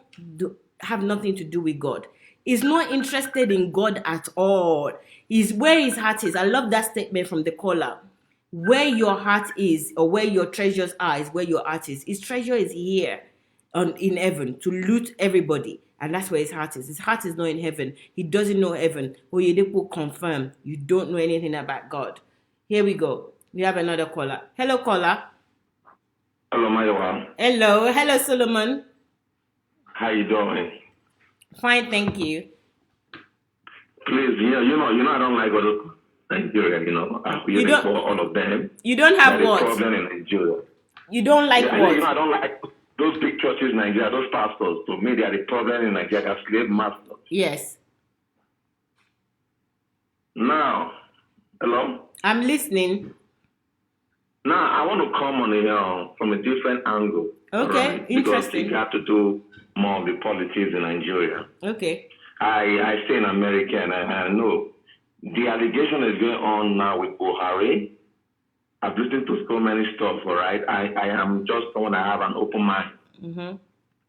have nothing to do with God. He's not interested in God at all. He's where his heart is. I love that statement from the caller. Where your heart is, or where your treasures are, is where your heart is. His treasure is here in heaven to loot everybody. And that's where his heart is. His heart is not in heaven. He doesn't know heaven. Oyedepo confirm. You don't know anything about God. Here we go. We have another caller. Hello, caller. Hello, Mayowa. Hello, Solomon. How you doing? Fine, thank you. Please, you know, I don't like all Nigeria. You don't for all of them. You don't have what? Problem in Nigeria. You don't like what? I don't like those big churches in Nigeria. Those pastors, to me, they are the problem in Nigeria. They are slave masters. Yes. Now, hello. I'm listening. Now, I want to come on from a different angle. Okay, right? interesting. Because you have to do more of the politics in Nigeria. Okay. I stay in America, and I know the allegation is going on now with Buhari. I've listened to so many stuff, all right? I am just someone I have an open mind.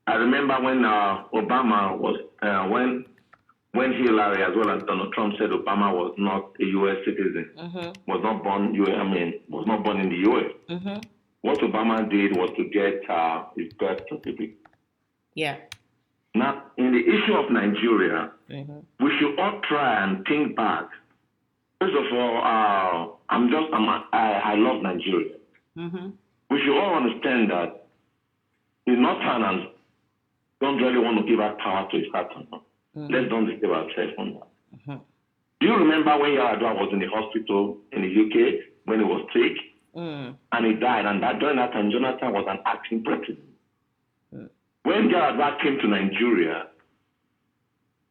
I remember when Obama was, when Hillary as well as Donald Trump said Obama was not a U.S. citizen, was not born in the U.S. What Obama did was to get his birth certificate. Yeah. Now, in the issue of Nigeria, we should all try and think back. First of all, I love Nigeria. We should all understand that the Northerners don't really want to give out power to his partner. Let's don't deceive ourselves on that. Do you remember when Yaradua was in the hospital in the UK when he was sick and he died? And that during that time, Jonathan was an acting president. When Yaradua came to Nigeria,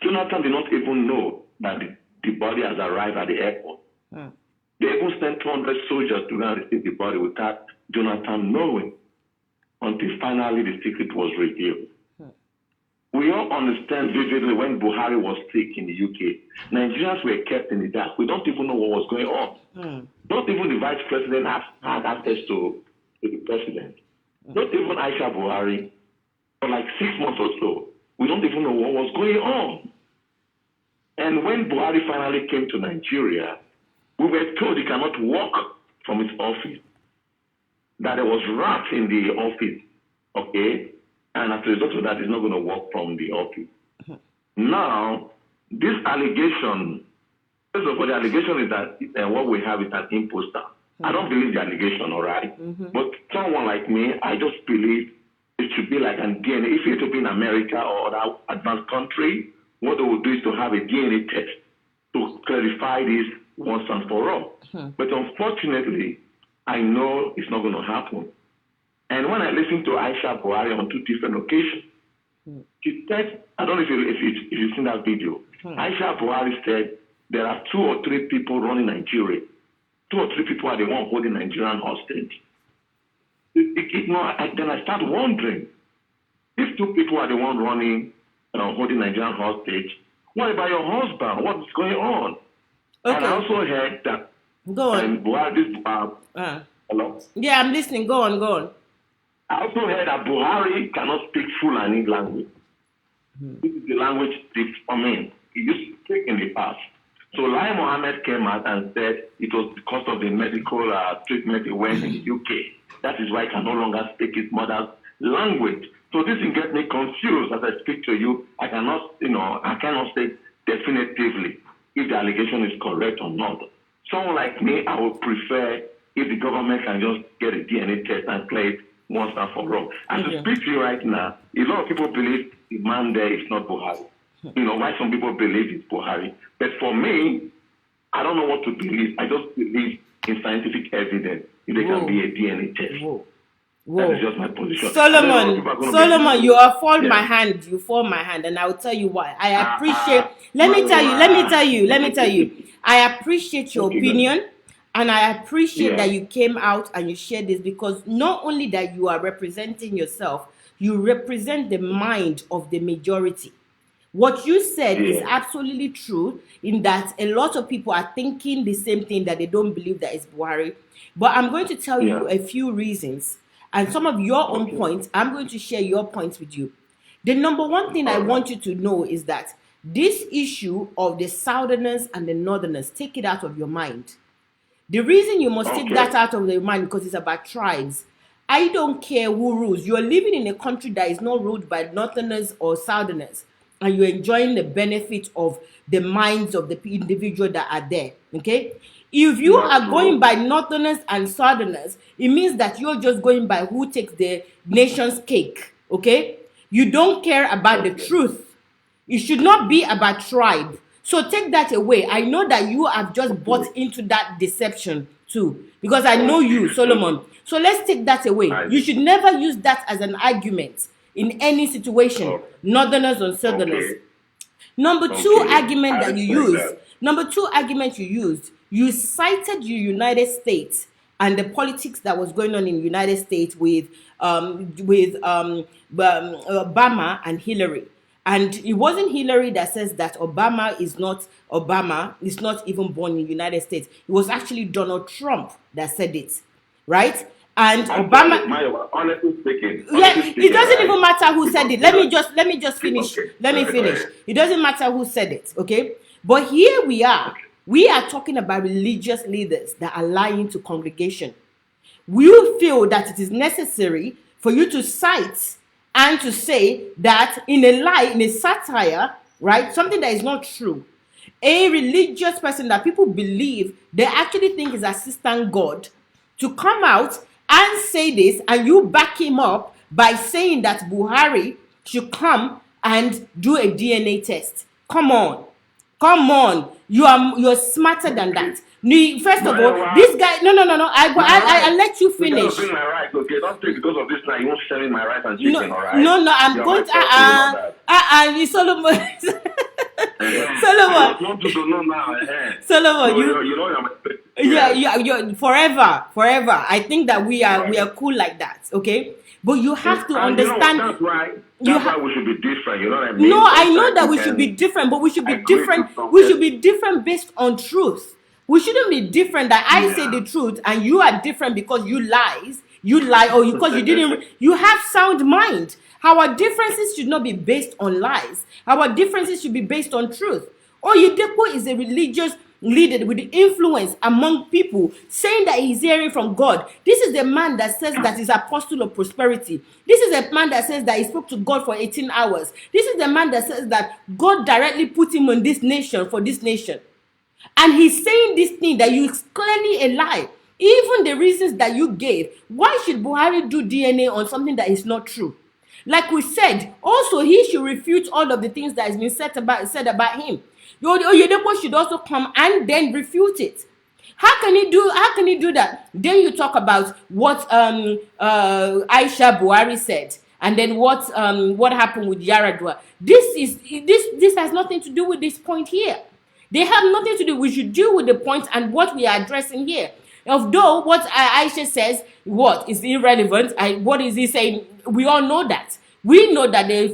Jonathan did not even know that the body has arrived at the airport. They even sent 200 soldiers to go and receive the body without Jonathan knowing, until finally the secret was revealed. We all understand vividly when Buhari was sick in the UK, Nigerians were kept in the dark. We don't even know what was going on. Not even the vice president had access to the president. Not even Aisha Buhari. For like 6 months or so, we don't even know what was going on. And when Buhari finally came to Nigeria, we were told he cannot walk from his office, that there was rats in the office, okay? And as a result of that, he's not going to walk from the office. Now, this allegation, first of all, the allegation is that what we have is an imposter. I don't believe the allegation, all right? But someone like me, I just believe it should be like a DNA. If you're to be in America or other advanced country, what they will do is to have a DNA test to clarify this once and for all. But unfortunately, I know it's not going to happen. And when I listened to Aisha Buhari on 2 different occasions, she said, I don't know if you've seen that video. Aisha Buhari said there are 2 or 3 people running Nigeria. 2 or 3 people are the one holding Nigerian hostage. Then I start wondering, if 2 people are the one running, holding Nigerian hostage, what about your husband? What's going on? Okay. And I also heard that. Go on. Buhari, hello? Yeah, I'm listening. Go on. I also heard that Buhari cannot speak Fulani language. This is the language he used to speak in the past. So Lai Mohammed came out and said it was because of the medical treatment he went in the UK. That is why he can no longer speak his mother's language. So this will get me confused as I speak to you. I cannot say definitively if the allegation is correct or not. Someone like me, I would prefer if the government can just get a DNA test and play it once and for all. As I speak to you right now, a lot of people believe the man there is not Buhari. Why some people believe it's Buhari. But for me, I don't know what to believe. I just believe in scientific evidence if there can be a DNA test. That is just my position. Solomon, you fall my hand. You fall my hand, and I will tell you why. I appreciate. Let me tell you. I appreciate your opinion, and I appreciate that you came out and you shared this, because not only that you are representing yourself, you represent the mind of the majority. What you said is absolutely true, in that a lot of people are thinking the same thing, that they don't believe that it's Buhari. But I'm going to tell you a few reasons. And some of your own points, I'm going to share your points with you. The number one thing I want you to know is that this issue of the Southerners and the Northerners, take it out of your mind. The reason you must take that out of your mind, because it's about tribes. I don't care who rules. You're living in a country that is not ruled by Northerners or Southerners, and you're enjoying the benefit of the minds of the individual that are there. Okay? If you are going by Northerners and Southerners, it means that you're just going by who takes the nation's cake. Okay? You don't care about the truth. It should not be about tribe. So take that away. I know that you have just bought into that deception too, because I know you, Solomon. So let's take that away. You should never use that as an argument in any situation, Northerners or Southerners. Number two argument you used, you cited the United States and the politics that was going on in the United States with Obama and Hillary. And it wasn't Hillary that says that Obama is not even born in the United States. It was actually Donald Trump that said it, right? And Obama, honestly speaking, it doesn't even matter who said it. Let me just finish. Let me finish. It doesn't matter who said it, okay? But here we are. We are talking about religious leaders that are lying to congregation. We feel that it is necessary for you to cite and to say that in a lie, in a satire, right, something that is not true, a religious person that people believe, they actually think is assistant God, to come out and say this, and you back him up by saying that Buhari should come and do a DNA test. Come on. Come on. You're smarter than that. First of all, this guy, no. I'll let you finish. You my right, okay? Don't take because of this now. You won't sharing my right and No, chicken, all right? no, I'm going to Solomon. Solomon. Solomon, you know you're forever. I think that we are cool like that, okay? But you have to understand. That's why we should be different. You know what I mean? No, I know that we should be different, but we should be different. We should be different based on truth. We shouldn't be different that I say the truth and you are different because you lie, or because you didn't. You have sound mind. Our differences should not be based on lies. Our differences should be based on truth. Oyedepo is a religious leader with influence among people, saying that he's hearing from God. This is the man that says that he's apostle of prosperity. This is a man that says that he spoke to God for 18 hours. This is the man that says that God directly put him on this nation for this nation. And he's saying this thing that you clearly a lie. Even the reasons that you gave, why should Buhari do DNA on something that is not true? Like we said, also he should refute all of the things that has been said about him. Oyedepo should also come and then refute it. How can he do that? Then you talk about what Aisha Buhari said, and then what happened with Yaradua. This has nothing to do with this point here. They have nothing to do. We should deal with the point and what we are addressing here. Although what Aisha says, what is irrelevant, what is he saying? We all know that. We know that a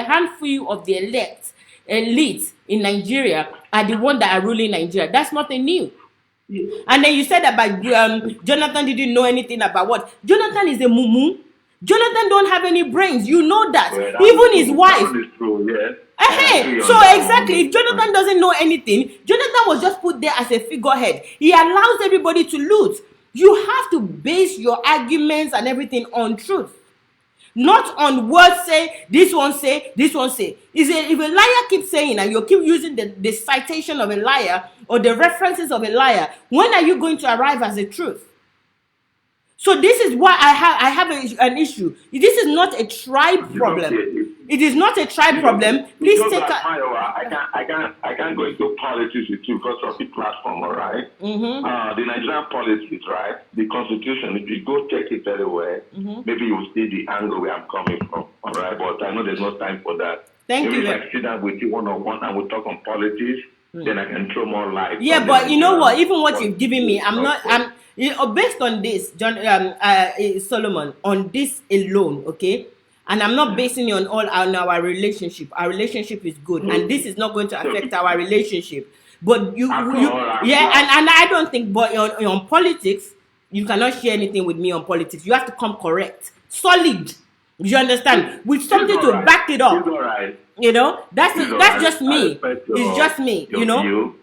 handful of the elites in Nigeria are the ones that are ruling Nigeria. That's nothing new. And then you said about Jonathan didn't know anything about what? Jonathan is a mumu. Jonathan don't have any brains. You know that. Well, even his wife. That is true, yes. So exactly, if Jonathan doesn't know anything, Jonathan was just put there as a figurehead. He allows everybody to loot. You have to base your arguments and everything on truth, not on words say, this one say, this one say. If a liar keeps saying and you keep using the citation of a liar or the references of a liar, when are you going to arrive as a truth? So this is why I have an issue. This is not a tribe problem. It is not a tribe problem. Please take I can't go into politics with you because of the platform, all right? The Nigerian politics, right? The constitution, if you go check it very well, maybe you will see the angle where I'm coming from, all right? But I know there's no time for that. Thank you. If I sit down with you one-on-one and we talk on politics, then I can throw more light. Yeah, but you know what? Even what you've given me, based on this, Solomon, on this alone, okay? And I'm not basing it on our relationship. Our relationship is good, and this is not going to affect our relationship. But and I don't think, but on politics, you cannot share anything with me on politics. You have to come correct, solid. You understand? With something to back it up. You know, that's just me. It's just me. You know.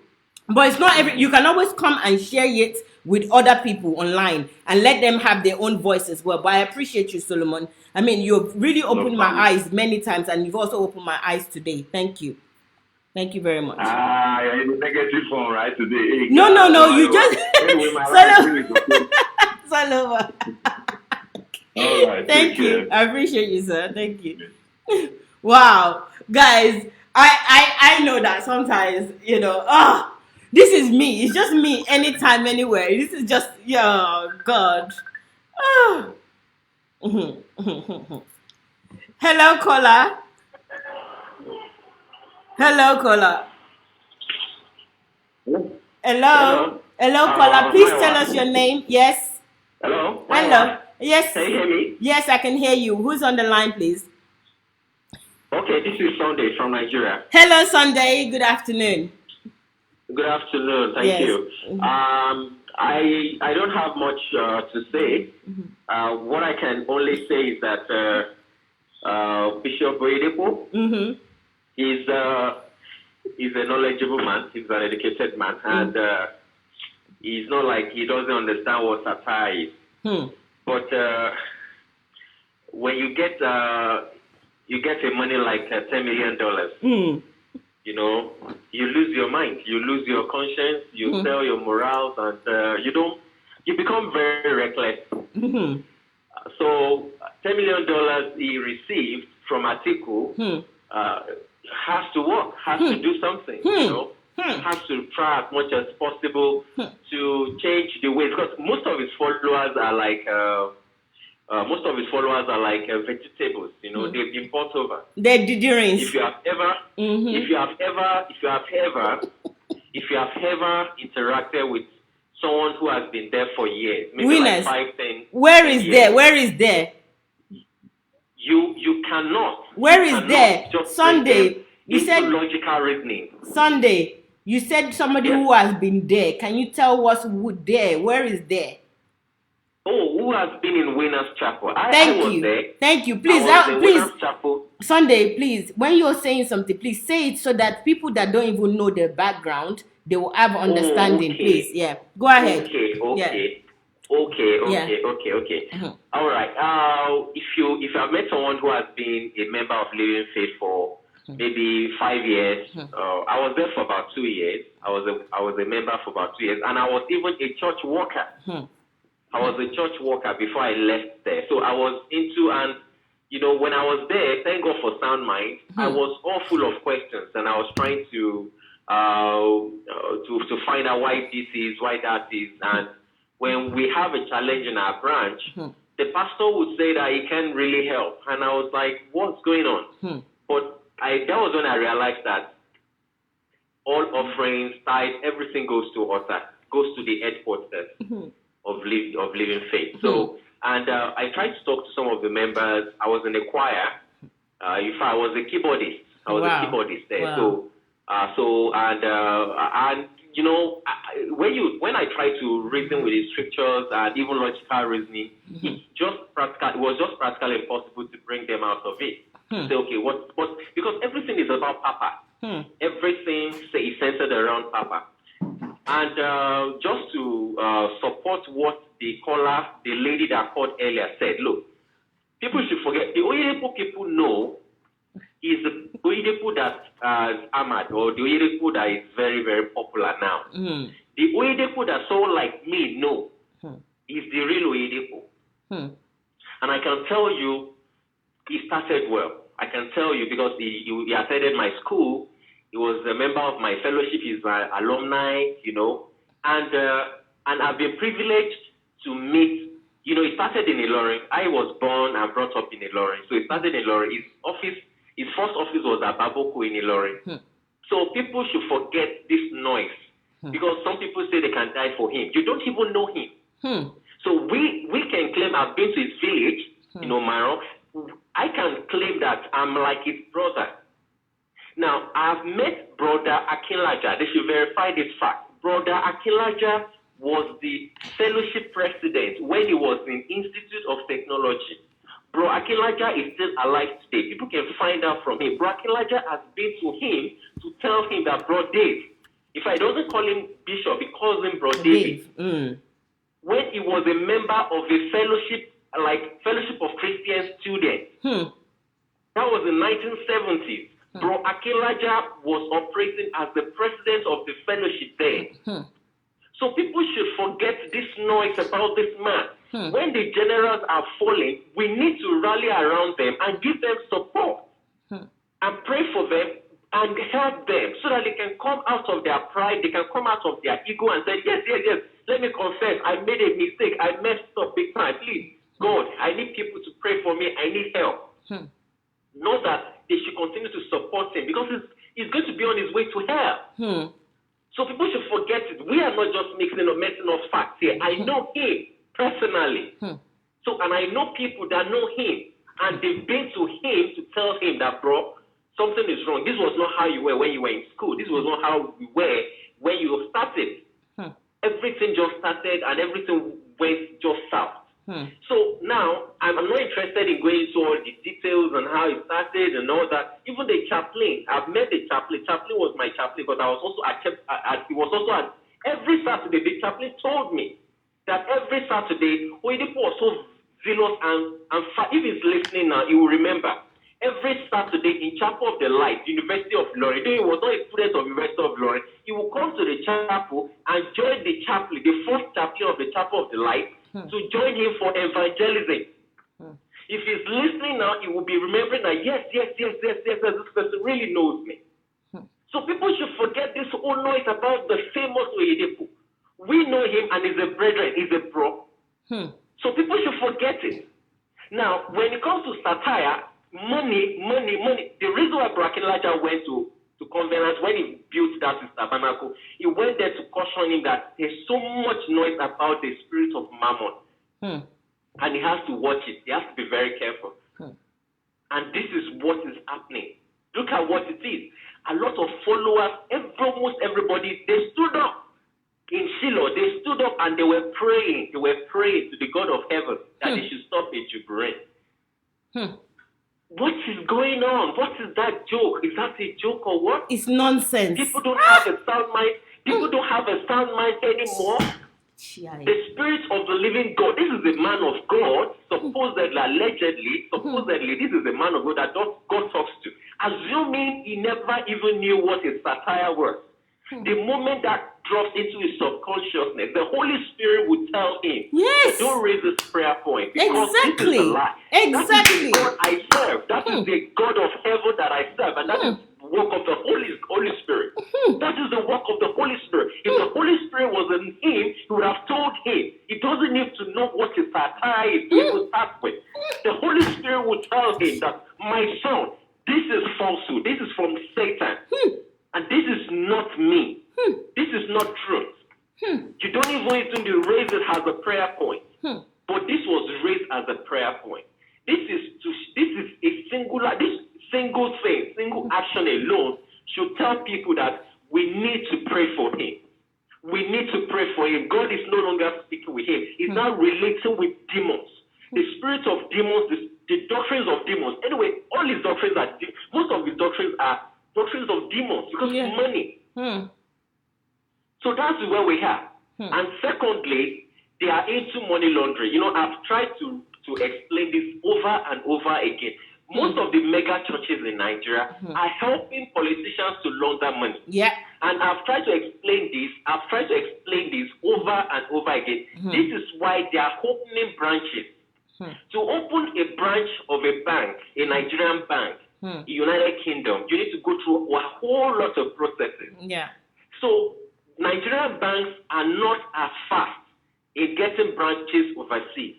But it's not you can always come and share it with other people online and let them have their own voice as well. But I appreciate you, Solomon. I mean, you've really opened my eyes many times, and you've also opened my eyes today. Thank you. Thank you very much. You're in the negative form, right, today. Hey, no, you just... Solomon. Solomon. All right, thank you. I appreciate you, sir. Thank you. Wow. Guys, I know that sometimes, you know, this is me. It's just me anytime, anywhere. This is just, God. Oh. Hello, caller. Hello, caller. Hello, caller. Please tell us your name. Yes. Hello. Yes. Can you hear me? Yes, I can hear you. Who's on the line, please? Okay, this is Sunday from Nigeria. Hello, Sunday. Good afternoon. Good afternoon. Thank you. I don't have much to say. What I can only say is that Bishop Oyedepo is a knowledgeable man. He's an educated man, and he's not like he doesn't understand what satire is. But when you get a money like $10 million, you know, you lose your mind, you lose your conscience, you sell your morals, and you become very reckless. Mm-hmm. So $10 million he received from Atiku has to work, has to do something, has to try as much as possible to change the way, because most of his followers are like vegetables, they've been bought over. They're deterrents. If you have ever interacted with someone who has been there for years, maybe Winners. like 5, 10. Where 10 is years, there? Where is there? You cannot. Where you is cannot there? just Sunday, you said logical reasoning. Sunday. You said somebody who has been there. Can you tell us who there? Where is there? Oh, who has been in Winners Chapel? I was there. Thank you. Please, Winners Chapel. Sunday, please. When you're saying something, please say it so that people that don't even know the background, they will have understanding. Okay. Please, yeah. Go ahead. Okay. Yeah. Okay. Mm-hmm. All right. If you have met someone who has been a member of Living Faith for maybe 5 years, I was there for about 2 years. I was a member for about 2 years, and I was even a church worker. I was a church worker before I left there. So I was into, and when I was there, thank God for sound mind, I was all full of questions, and I was trying to find out why this is, why that is, and when we have a challenge in our branch, the pastor would say that he can't really help, and I was like, what's going on? But that was when I realized that all offerings, tithes, everything goes to altar, goes to the headquarters of Living Faith. So, and I tried to talk to some of the members. I was in the choir. In fact, I was a keyboardist. I was a keyboardist there. Wow. When I try to reason with the scriptures and even logical reasoning, it was just practically impossible to bring them out of it. Say, okay, what? Because everything is about Papa. Everything is centered around Papa. And just to support what the lady that called earlier said, look, people should forget, the Oyedepo people know is the Oyedepo that Ahmad, or the Oyedepo that is very, very popular now. The Oyedepo that someone like me know is the real Oyedepo. And I can tell you, he started well. I can tell you because he attended my school. He was a member of my fellowship. He's my alumni, and I've been privileged to meet. He started in Ilorin. I was born and brought up in Ilorin, so he started in Ilorin. His first office was at Baboko in Ilorin. So people should forget this noise because some people say they can die for him. You don't even know him. So we can claim I've been to his village, Maro. I can claim that I'm like his brother. Now, I've met Brother Akinlaja. They should verify this fact. Brother Akinlaja was the fellowship president when he was in Institute of Technology. Bro Akinlaja is still alive today. People can find out from him. Bro Akinlaja has been to him to tell him that, Bro Dave, if I doesn't call him Bishop, he calls him Bro David. When he was a member of a fellowship, like Fellowship of Christian Students, that was in 1970s. Bro Akinlaja was operating as the president of the fellowship there. So people should forget this noise about this man. When the generals are falling, we need to rally around them and give them support and pray for them and help them so that they can come out of their pride, they can come out of their ego and say, yes, let me confess, I made a mistake, I messed up big time. Please, God, I need people to pray for me, I need help. Know that they should continue to support him because he's going to be on his way to hell. So people should forget it. We are not just messing up facts here. I know him personally. So, and I know people that know him, and they've been to him to tell him that, bro, something is wrong. This was not how you were when you were in school. This was not how you were when you started. Everything just started, and everything went just south. So now, I'm not interested in going into all the details and how it started and all that. Even the chaplain, I've met the chaplain. Chaplain was my chaplain because I was also he was also at every Saturday. The chaplain told me that every Saturday, Oyedepo was so zealous and if he's listening now, he will remember. Every Saturday in Chapel of the Light, University of Ilorin, though he was not a student of University of Ilorin, he will come to the chapel and join the chaplain, the first chaplain of the Chapel of the Light to join him for evangelism. If he's listening now, he will be remembering that yes, this person really knows me. So people should forget this whole noise about the famous Oyedepo. We know him and he's a brethren, he's a bro. So people should forget it. Now, when it comes to satire, money. The reason why Brakinlaja went to Covenant when he built that tabernacle, he went there to caution him that there's so much noise about the spirit of mammon. And he has to watch it. He has to be very careful. And this is what is happening. Look at what it is. A lot of followers, almost everybody, they stood up in Shiloh. They stood up and they were praying. They were praying to the God of heaven that they should stop a jubilee. What is going on? What is that joke? Is that a joke or what? It's nonsense. People don't have a sound mind. People don't have a sound mind anymore. The spirit of the living God. This is a man of God, supposedly, allegedly, this is a man of God that God talks to. Assuming he never even knew what a satire was. The moment that drops into his subconsciousness, the Holy Spirit will tell him, yes, don't raise this prayer point because exactly. This is a lie. Exactly. That is the God I serve. That is the God of heaven that I serve, and that is the work of the Holy Spirit. That is the work of the Holy Spirit. If the Holy Spirit was in him, he would have told him. He doesn't need to know what his satire is to start with. The Holy Spirit will tell him that, my son, this is falsehood. This is from Satan. And this is not me. This is not truth. You don't even need to raise it as a prayer point. But this was raised as a prayer point. This is a single thing, single action alone should tell people that we need to pray for him. We need to pray for him. God is no longer speaking with him. He's now relating with demons. The spirit of demons, the doctrines of demons. Anyway, all his doctrines most of his doctrines are doctrines of demons because of money. So that's where we are. And secondly, they are into money laundering. I've tried to explain this over and over again. Most of the mega churches in Nigeria are helping politicians to launder money. Yeah. And I've tried to explain this. Over and over again. This is why they are opening branches. To open a branch of a bank, a Nigerian bank, United Kingdom, you need to go through a whole lot of processes. Yeah. So Nigerian banks are not as fast in getting branches overseas.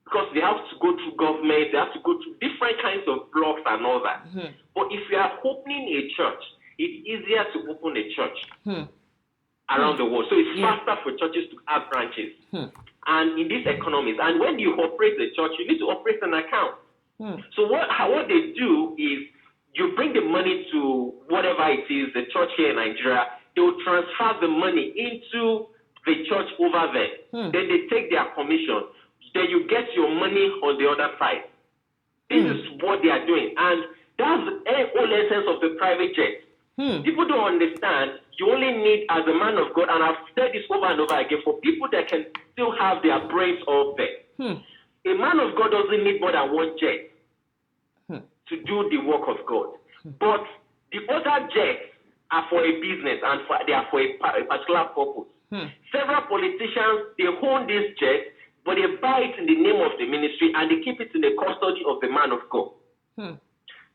Because they have to go through government, they have to go through different kinds of blocks and all that. But if you are opening a church, it's easier to open a church around the world. So it's faster for churches to have branches. And in these economies, and when you operate the church, you need to operate an account. So what they do is you bring the money to whatever it is, the church here in Nigeria, they will transfer the money into the church over there. Then they take their commission. Then you get your money on the other side. This is what they are doing. And that's the whole essence of the private jet. People don't understand. You only need, as a man of God, and I've said this over and over again, for people that can still have their brains up there. A man of God doesn't need more than one jet to do the work of God. But the other jets are for a business and they are for a particular purpose. Several politicians, they own these jets, but they buy it in the name of the ministry and they keep it in the custody of the man of God.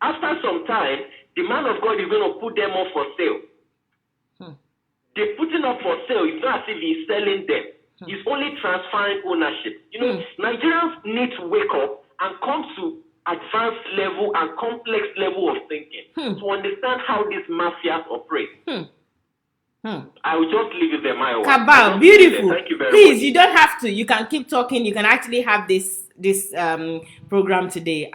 After some time, the man of God is going to put them up for sale. They're putting up for sale. It's not as if he's selling them. He's only transferring ownership. Nigerians need to wake up and come to advanced level and complex level of thinking to understand how these mafias operate. I will just leave it there, my wife. Cabal, beautiful. Thank you very Please, much. you don't have to. You can keep talking. You can actually have this program today.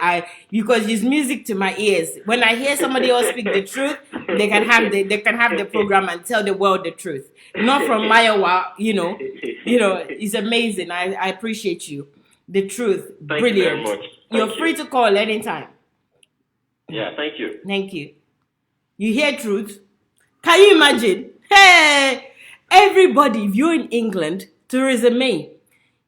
Because it's music to my ears. When I hear somebody else speak the truth, they can have the program and tell the world the truth. Not from Iowa, it's amazing. I appreciate you. The truth, Thank brilliant. you very much. You're free to call anytime. Yeah, thank you. Thank you. You hear truth? Can you imagine? Hey, everybody, if you're in England, Theresa May,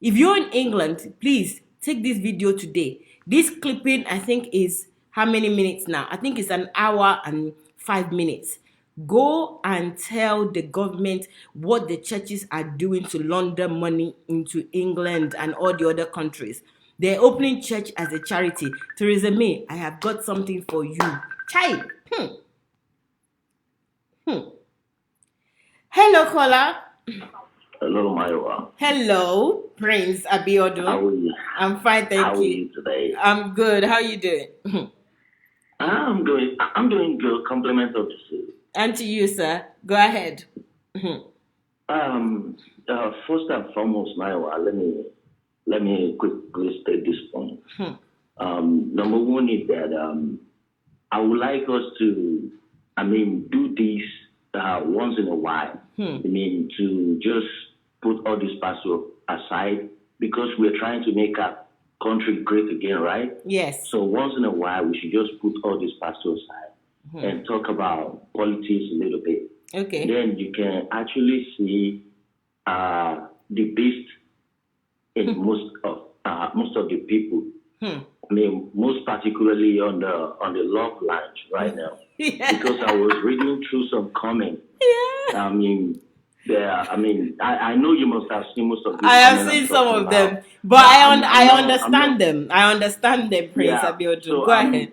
if you're in England, please take this video today. This clipping, I think, is how many minutes now? I think it's 1 hour and 5 minutes. Go and tell the government what the churches are doing to launder money into England and all the other countries. They're opening church as a charity. Theresa May, I have got something for you. Chai. Hello, caller. Hello, Myra. Hello, Prince Abiodun. How are you? I'm fine, thank you. How are you today? I'm good. How are you doing? I'm doing good. Compliment of the city. And to you, sir. Go ahead. First and foremost, Myra, let me quickly state this point. Number one is that I would like us to, do this once in a while. To just put all this pastors aside because we're trying to make our country great again, right? Yes. So once in a while, we should just put all these pastors aside and talk about politics a little bit. Okay. Then you can actually see the beast in most of the people. Most particularly on the love lines right now. Yeah. Because I was reading through some comments. Yeah. I know you must have seen most of these. I have seen some of them, but I understand them. I understand them, Prince Abiodun. So, Go ahead.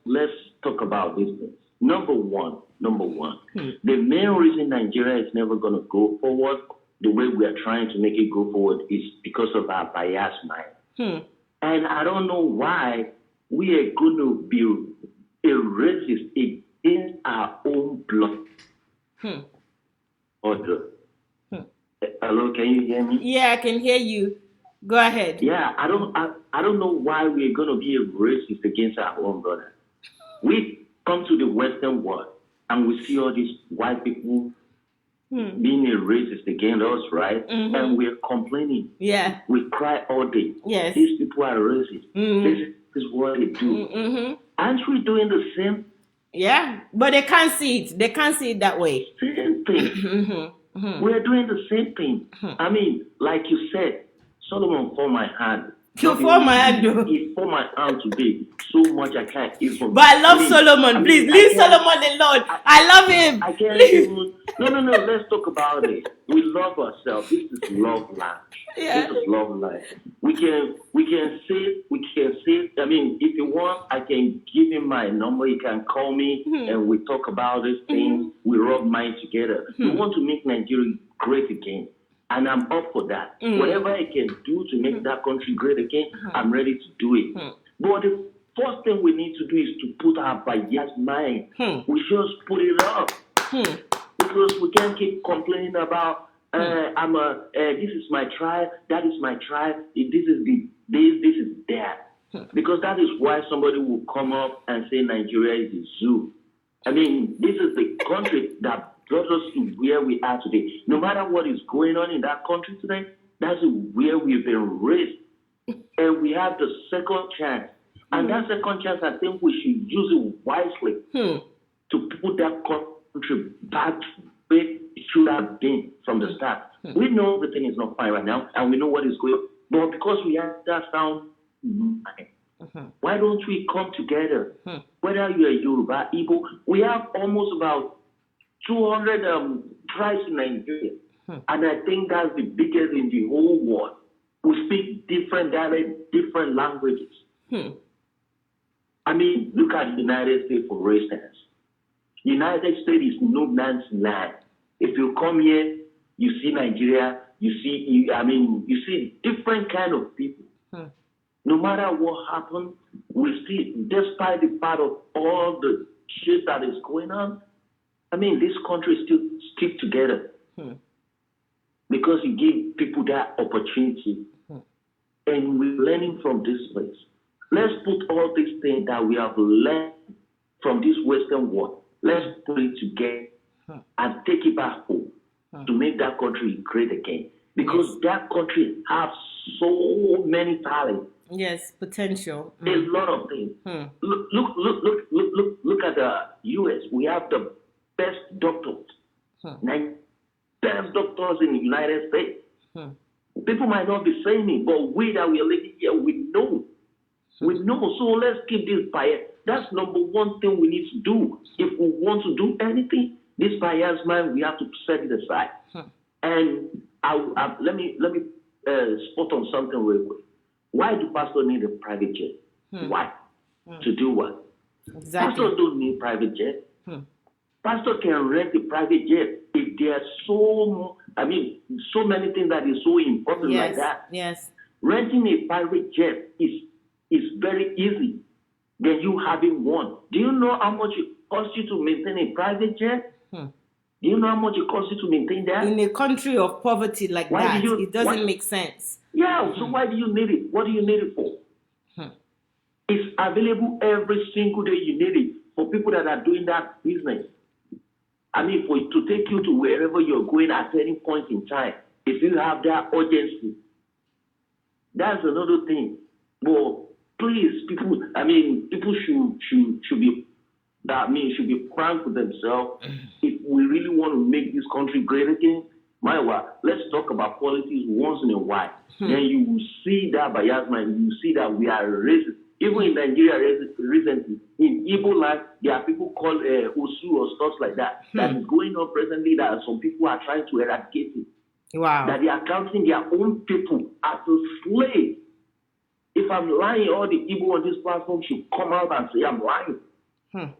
Let's talk about these things. Number one, the main reason Nigeria is never going to go forward the way we are trying to make it go forward is because of our biased mind. And I don't know why we are going to be a racist against our own blood. Hello, can you hear me? Yeah, I can hear you. Go ahead. Yeah, I don't know why we're going to be a racist against our own brother. We come to the Western world and we see all these white people being a racist against us, right? And we're complaining. Yeah. We cry all day. Yes. These people are racist. This is what they do. Aren't we doing the same? Yeah, but they can't see it. They can't see it that way. Same thing. We're doing the same thing. Like you said, Solomon formed my hand. You formed my hand, though. He formed my hand today so much I can't even. But I love Solomon. Please leave Solomon alone. I love him. I can't even. No. Let's talk about it. We love ourselves. This is love life. Yeah. This is love life. We can say. If you want, I can give him my number. You can call me and we talk about this thing. We rub minds together. We want to make Nigeria great again. And I'm up for that. Whatever I can do to make that country great again, I'm ready to do it. But the first thing we need to do is to put our biased mind. We just put it up. Because we can't keep complaining about, this is my tribe, that is my tribe, this is that. Because that is why somebody will come up and say Nigeria is a zoo. This is the country that brought us to where we are today. No matter what is going on in that country today, that's where we've been raised. And we have the second chance. And that second chance, I think we should use it wisely to put that country back where it should have been from the start. We know everything is not fine right now, and we know what is going on. But because we have that sound mind, why don't we come together? Whether you're a Yoruba, Igbo, we have almost about 200 tribes in Nigeria. And I think that's the biggest in the whole world. We speak different dialects, different languages. Look at the United States, for instance. The United States is no man's land. If you come here, you see Nigeria, you see different kind of people. No matter what happens, we see, despite the part of all the shit that is going on, this country still stick together because you give people that opportunity. And we're learning from this place. Let's put all these things that we have learned from this Western world, let's put it together and take it back home to make that country great again. Because that country has so many talents. Yes, potential. A lot of things. Look at the U.S. We have the best doctors. Best doctors in the United States. People might not be saying it, but we that we are living here, we know. We know. So let's keep this bias. That's number one thing we need to do. If we want to do anything, this bias man, we have to set it aside. And let me spot on something real quick. Why do pastors need a private jet? Why? To do what? Exactly. Pastors don't need private jet. Pastor can rent a private jet if there's so many things that is so important like that. Yes. Renting a private jet is very easy than you having one. Do you know how much it costs you to maintain a private jet? Do you know how much it costs you to maintain that? In a country of poverty like that, it doesn't make sense. Yeah, so why do you need it? What do you need it for? It's available every single day you need it for people that are doing that business. I mean, for it to take you to wherever you're going at any point in time, if you have that urgency. That's another thing. But please, people should be frank with themselves. If we really want to make this country great again, let's talk about politics once in a while. Then you will see that bias man, you will see that we are racist. Even in Nigeria recently, in Igbo land, there are people called Osu or stuff like that. That is going on presently that some people are trying to eradicate it. Wow. That they are counting their own people as a slave. If I'm lying, all the Igbo on this platform should come out and say I'm lying.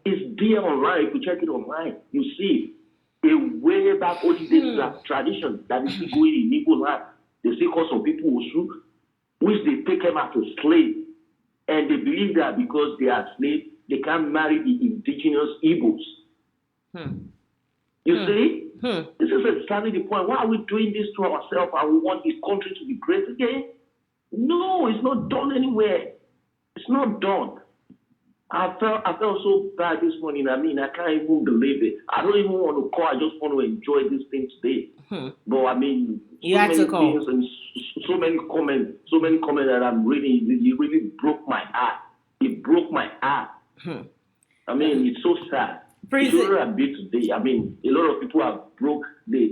It's there online. If you check it online, you see a way back all this tradition that is still going in Igbo land. They still call some people Osu, which they take them as a slave. And they believe that because they are slaves, they can't marry the indigenous Igbos. You see? This is exactly the point. Why are we doing this to ourselves and we want this country to be great again? No, it's not done anywhere. It's not done. I felt so bad this morning. I mean, I can't even believe it. I don't even want to call. I just want to enjoy this thing today. But I mean, you had to call. And so many comments that I'm reading. It really broke my heart. It broke my heart. I mean, it's so sad. It's a bit today. I mean, a lot of people have broke. They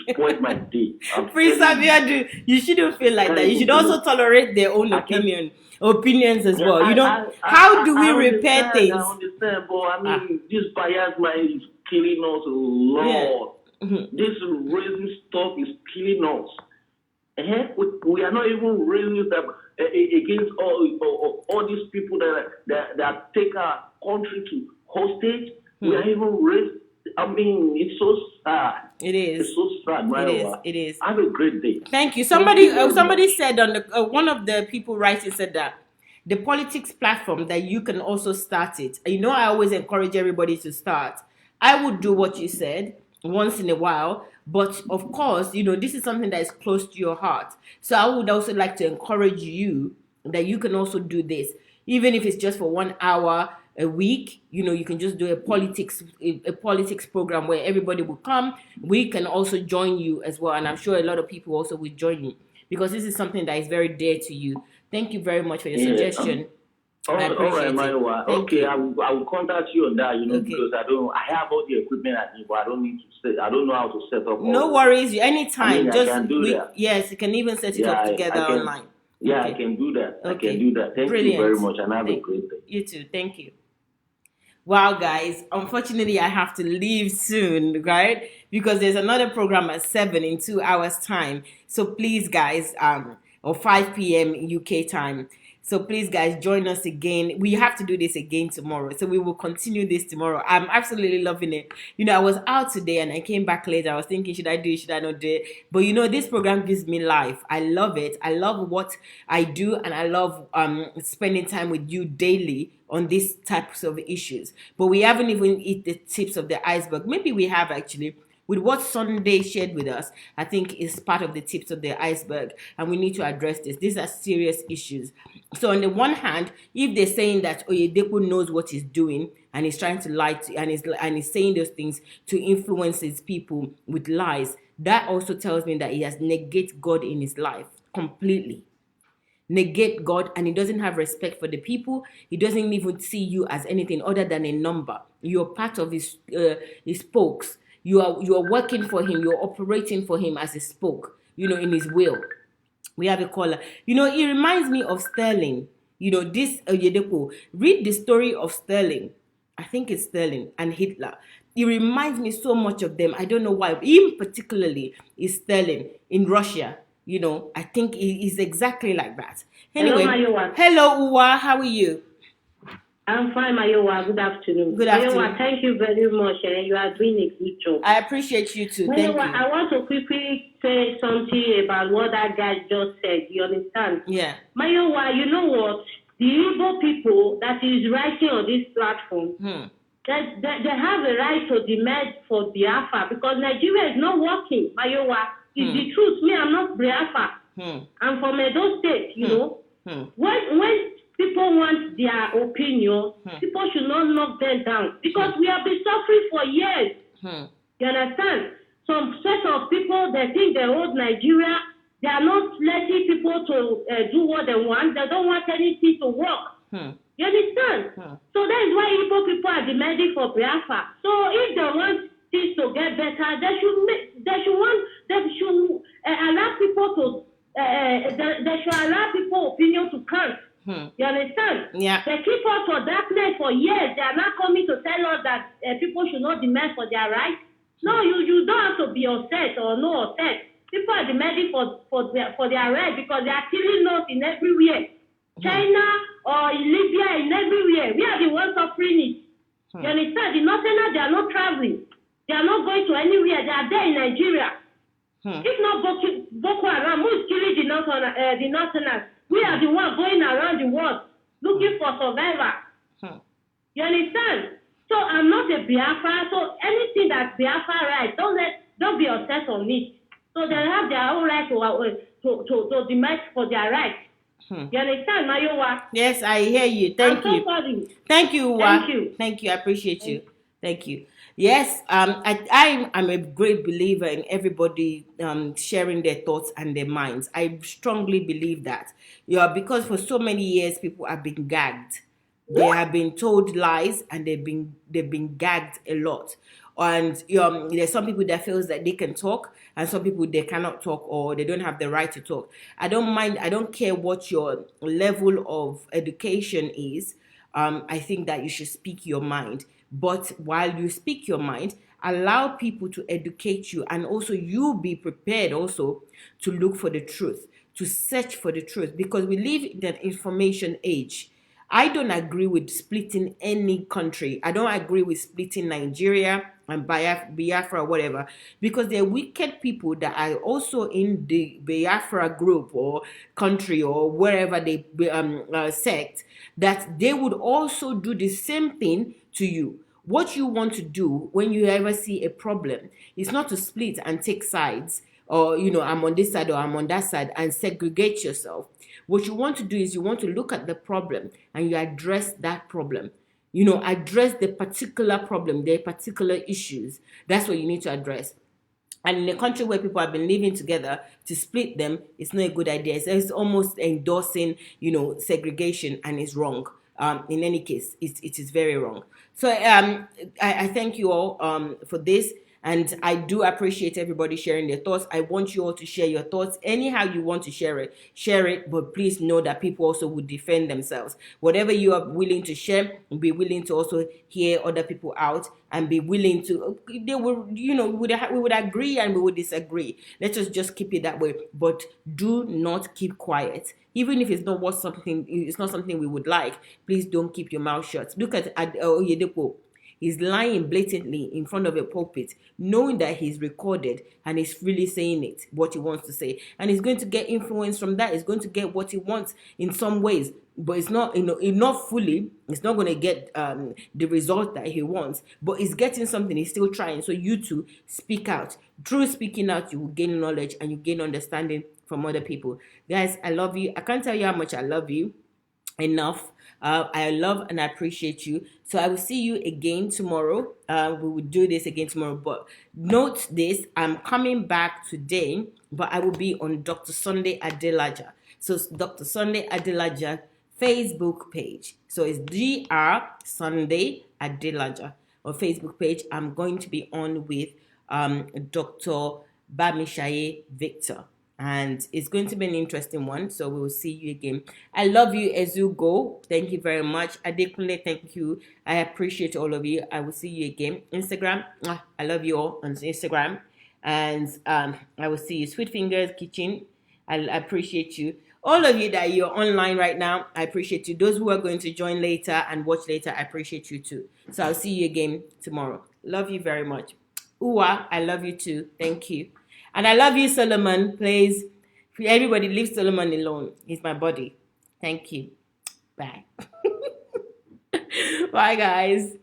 spoiled my day. Prince Abiodun, you shouldn't feel like that. You should also tolerate their own opinions as well. You know, how do we repair things? I understand, but I mean, this bias mind is killing us, Lord. This raising stuff is killing us. We are not even raising them against all these people that take our country to hostage. We are even raised. I mean, it's so sad. It is. It's so sad. It is. Have a great day. Thank you. Somebody said on the one of the people writing said that the politics platform that you can also start it. You know, I always encourage everybody to start. I would do what you said once in a while, but of course, you know, this is something that is close to your heart. So I would also like to encourage you that you can also do this, even if it's just for 1 hour a week. You know, you can just do a politics program where everybody will come. We can also join you as well, and I'm sure a lot of people also will join you because this is something that is very dear to you. Thank you very much for your suggestion. All right, Maiwa. Okay, I will contact you on that. You know, because I have all the equipment I need, but I don't need to set. I don't know how to set up. No worries. Anytime. I can do that. Yes, you can even set it up together online. Yeah, I can do that. Okay. I can do that. Thank you very much, and have a great day. You too. Thank you. Wow, guys. Unfortunately, I have to leave soon, right? Because there's another program at 7 in 2 hours' time. So please, guys, or 5 p.m. UK time. So please, guys, join us again. We have to do this again tomorrow. So we will continue this tomorrow. I'm absolutely loving it. You know, I was out today and I came back later. I was thinking, should I do it? Should I not do it? But you know, this program gives me life. I love it. I love what I do. And I love spending time with you daily on these types of issues. But we haven't even hit the tips of the iceberg. Maybe we have actually. With what Sunday shared with us, I think is part of the tips of the iceberg, and we need to address this. These are serious issues. So on the one hand, if they're saying that Oyedepo knows what he's doing and he's trying to lie to, and he's saying those things to influence his people with lies, that also tells me that he has negated God in his life completely. Negate God, and he doesn't have respect for the people. He doesn't even see you as anything other than a number. You're part of his spokes. You are working for him. You're operating for him as a spoke, you know, in his will. We have a caller. You know, it reminds me of Sterling. This Oyedepo, read the story of Sterling. I think it's Sterling and Hitler. It reminds me so much of them. I don't know why. Him particularly is Sterling in Russia. I think he is exactly like that. Anyway, Hello, Mayowa. Hello, Uwa. How are you? I'm fine, Mayowa. Good afternoon. Good afternoon. Mayowa, thank you very much. You are doing a good job. I appreciate you too. Mayowa, Thank you. I want to quickly say something about what that guy just said. You understand? Yeah. Mayowa, you know what? The Igbo people that is writing on this platform, they have a right to demand for Biafra because Nigeria is not working. Mayowa, it's the truth. Me, I'm not Biafra. I'm from Edo State, you know. When people want their opinion, people should not knock them down because we have been suffering for years. You understand? Some set of people, they think they hold Nigeria. They are not letting people to do what they want. They don't want anything to work. You understand? So that is why Igbo people are demanding for Biafra. So if they want things to get better, they should allow people to they should allow people's opinion to count. You understand? Yeah. They keep us for darkness for years. They are not coming to tell us that people should not demand for their rights. No, you don't have to be upset or no upset. People are demanding for their rights because they are killing us in everywhere. China or in Libya, in everywhere. We are the ones suffering it. You understand? The Northerners, they are not traveling. They are not going to anywhere. They are there in Nigeria. If not Boko Haram, who is killing the Northerners? We are the ones going around the world looking for survivors. You understand? So I'm not a Biafra. So anything that Biafra writes, don't be obsessed on it. So they have their own right to demand for their rights. You understand, Mayowa? Yes, I hear you. Thank you. Sorry. Thank you, Uwa. Thank you. Thank you. I appreciate you. Thank you. Yes, I'm a great believer in everybody sharing their thoughts and their minds. I strongly believe that. Because for so many years people have been gagged. They have been told lies and they've been gagged a lot. And there's some people that feels that they can talk and some people they cannot talk or they don't have the right to talk. I don't care what your level of education is. I think that you should speak your mind. But while you speak your mind, allow people to educate you and also you be prepared also to look for the truth, to search for the truth because we live in an information age. I don't agree with splitting any country. I don't agree with splitting Nigeria and Biafra or whatever because there are wicked people that are also in the Biafra group or country or wherever they sect that they would also do the same thing to you. What you want to do when you ever see a problem is not to split and take sides or, I'm on this side or I'm on that side and segregate yourself. What you want to do is you want to look at the problem and you address that problem. Address the particular problem, the particular issues. That's what you need to address. And in a country where people have been living together, to split them, it's not a good idea. It's almost endorsing, segregation, and it's wrong. In any case, it is very wrong. So I thank you all for this. And I do appreciate everybody sharing their thoughts. I want you all to share your thoughts anyhow you want to share it. But please know that people also would defend themselves. Whatever you are willing to share, be willing to also hear other people out and be willing to. They will, we would agree and we would disagree. Let's just keep it that way. But do not keep quiet. Even if it's not something we would like. Please don't keep your mouth shut. Look at Oyedepo. He's lying blatantly in front of a pulpit, knowing that he's recorded and he's freely saying what he wants to say. And he's going to get influence from that. He's going to get what he wants in some ways. But it's not, not fully. It's not going to get the result that he wants. But he's getting something. He's still trying. So you two speak out. Through speaking out, you will gain knowledge and you gain understanding from other people. Guys, I love you. I can't tell you how much I love you enough. I love and I appreciate you. So I will see you again tomorrow. We will do this again tomorrow. But note this, I'm coming back today, but I will be on Dr. Sunday Adelaja. So it's Dr. Sunday Adelaja Facebook page. So it's Dr. Sunday Adelaja on Facebook page. I'm going to be on with Dr. Bamishaye Victor. and it's going to be an interesting one. So we will see you again. I love you, Ezugo. Thank you very much. Adekunle, thank you. I appreciate all of you. I will see you again. Instagram, I love you all on Instagram. And I will see you. Sweet Fingers Kitchen, I appreciate you. All of you that you're online right now, I appreciate you. Those who are going to join later and watch later, I appreciate you too. So I'll see you again tomorrow. Love you very much. Uwa, I love you too. Thank you. And I love you, Solomon. Please, everybody leave Solomon alone. He's my buddy. Thank you. Bye. Bye, guys.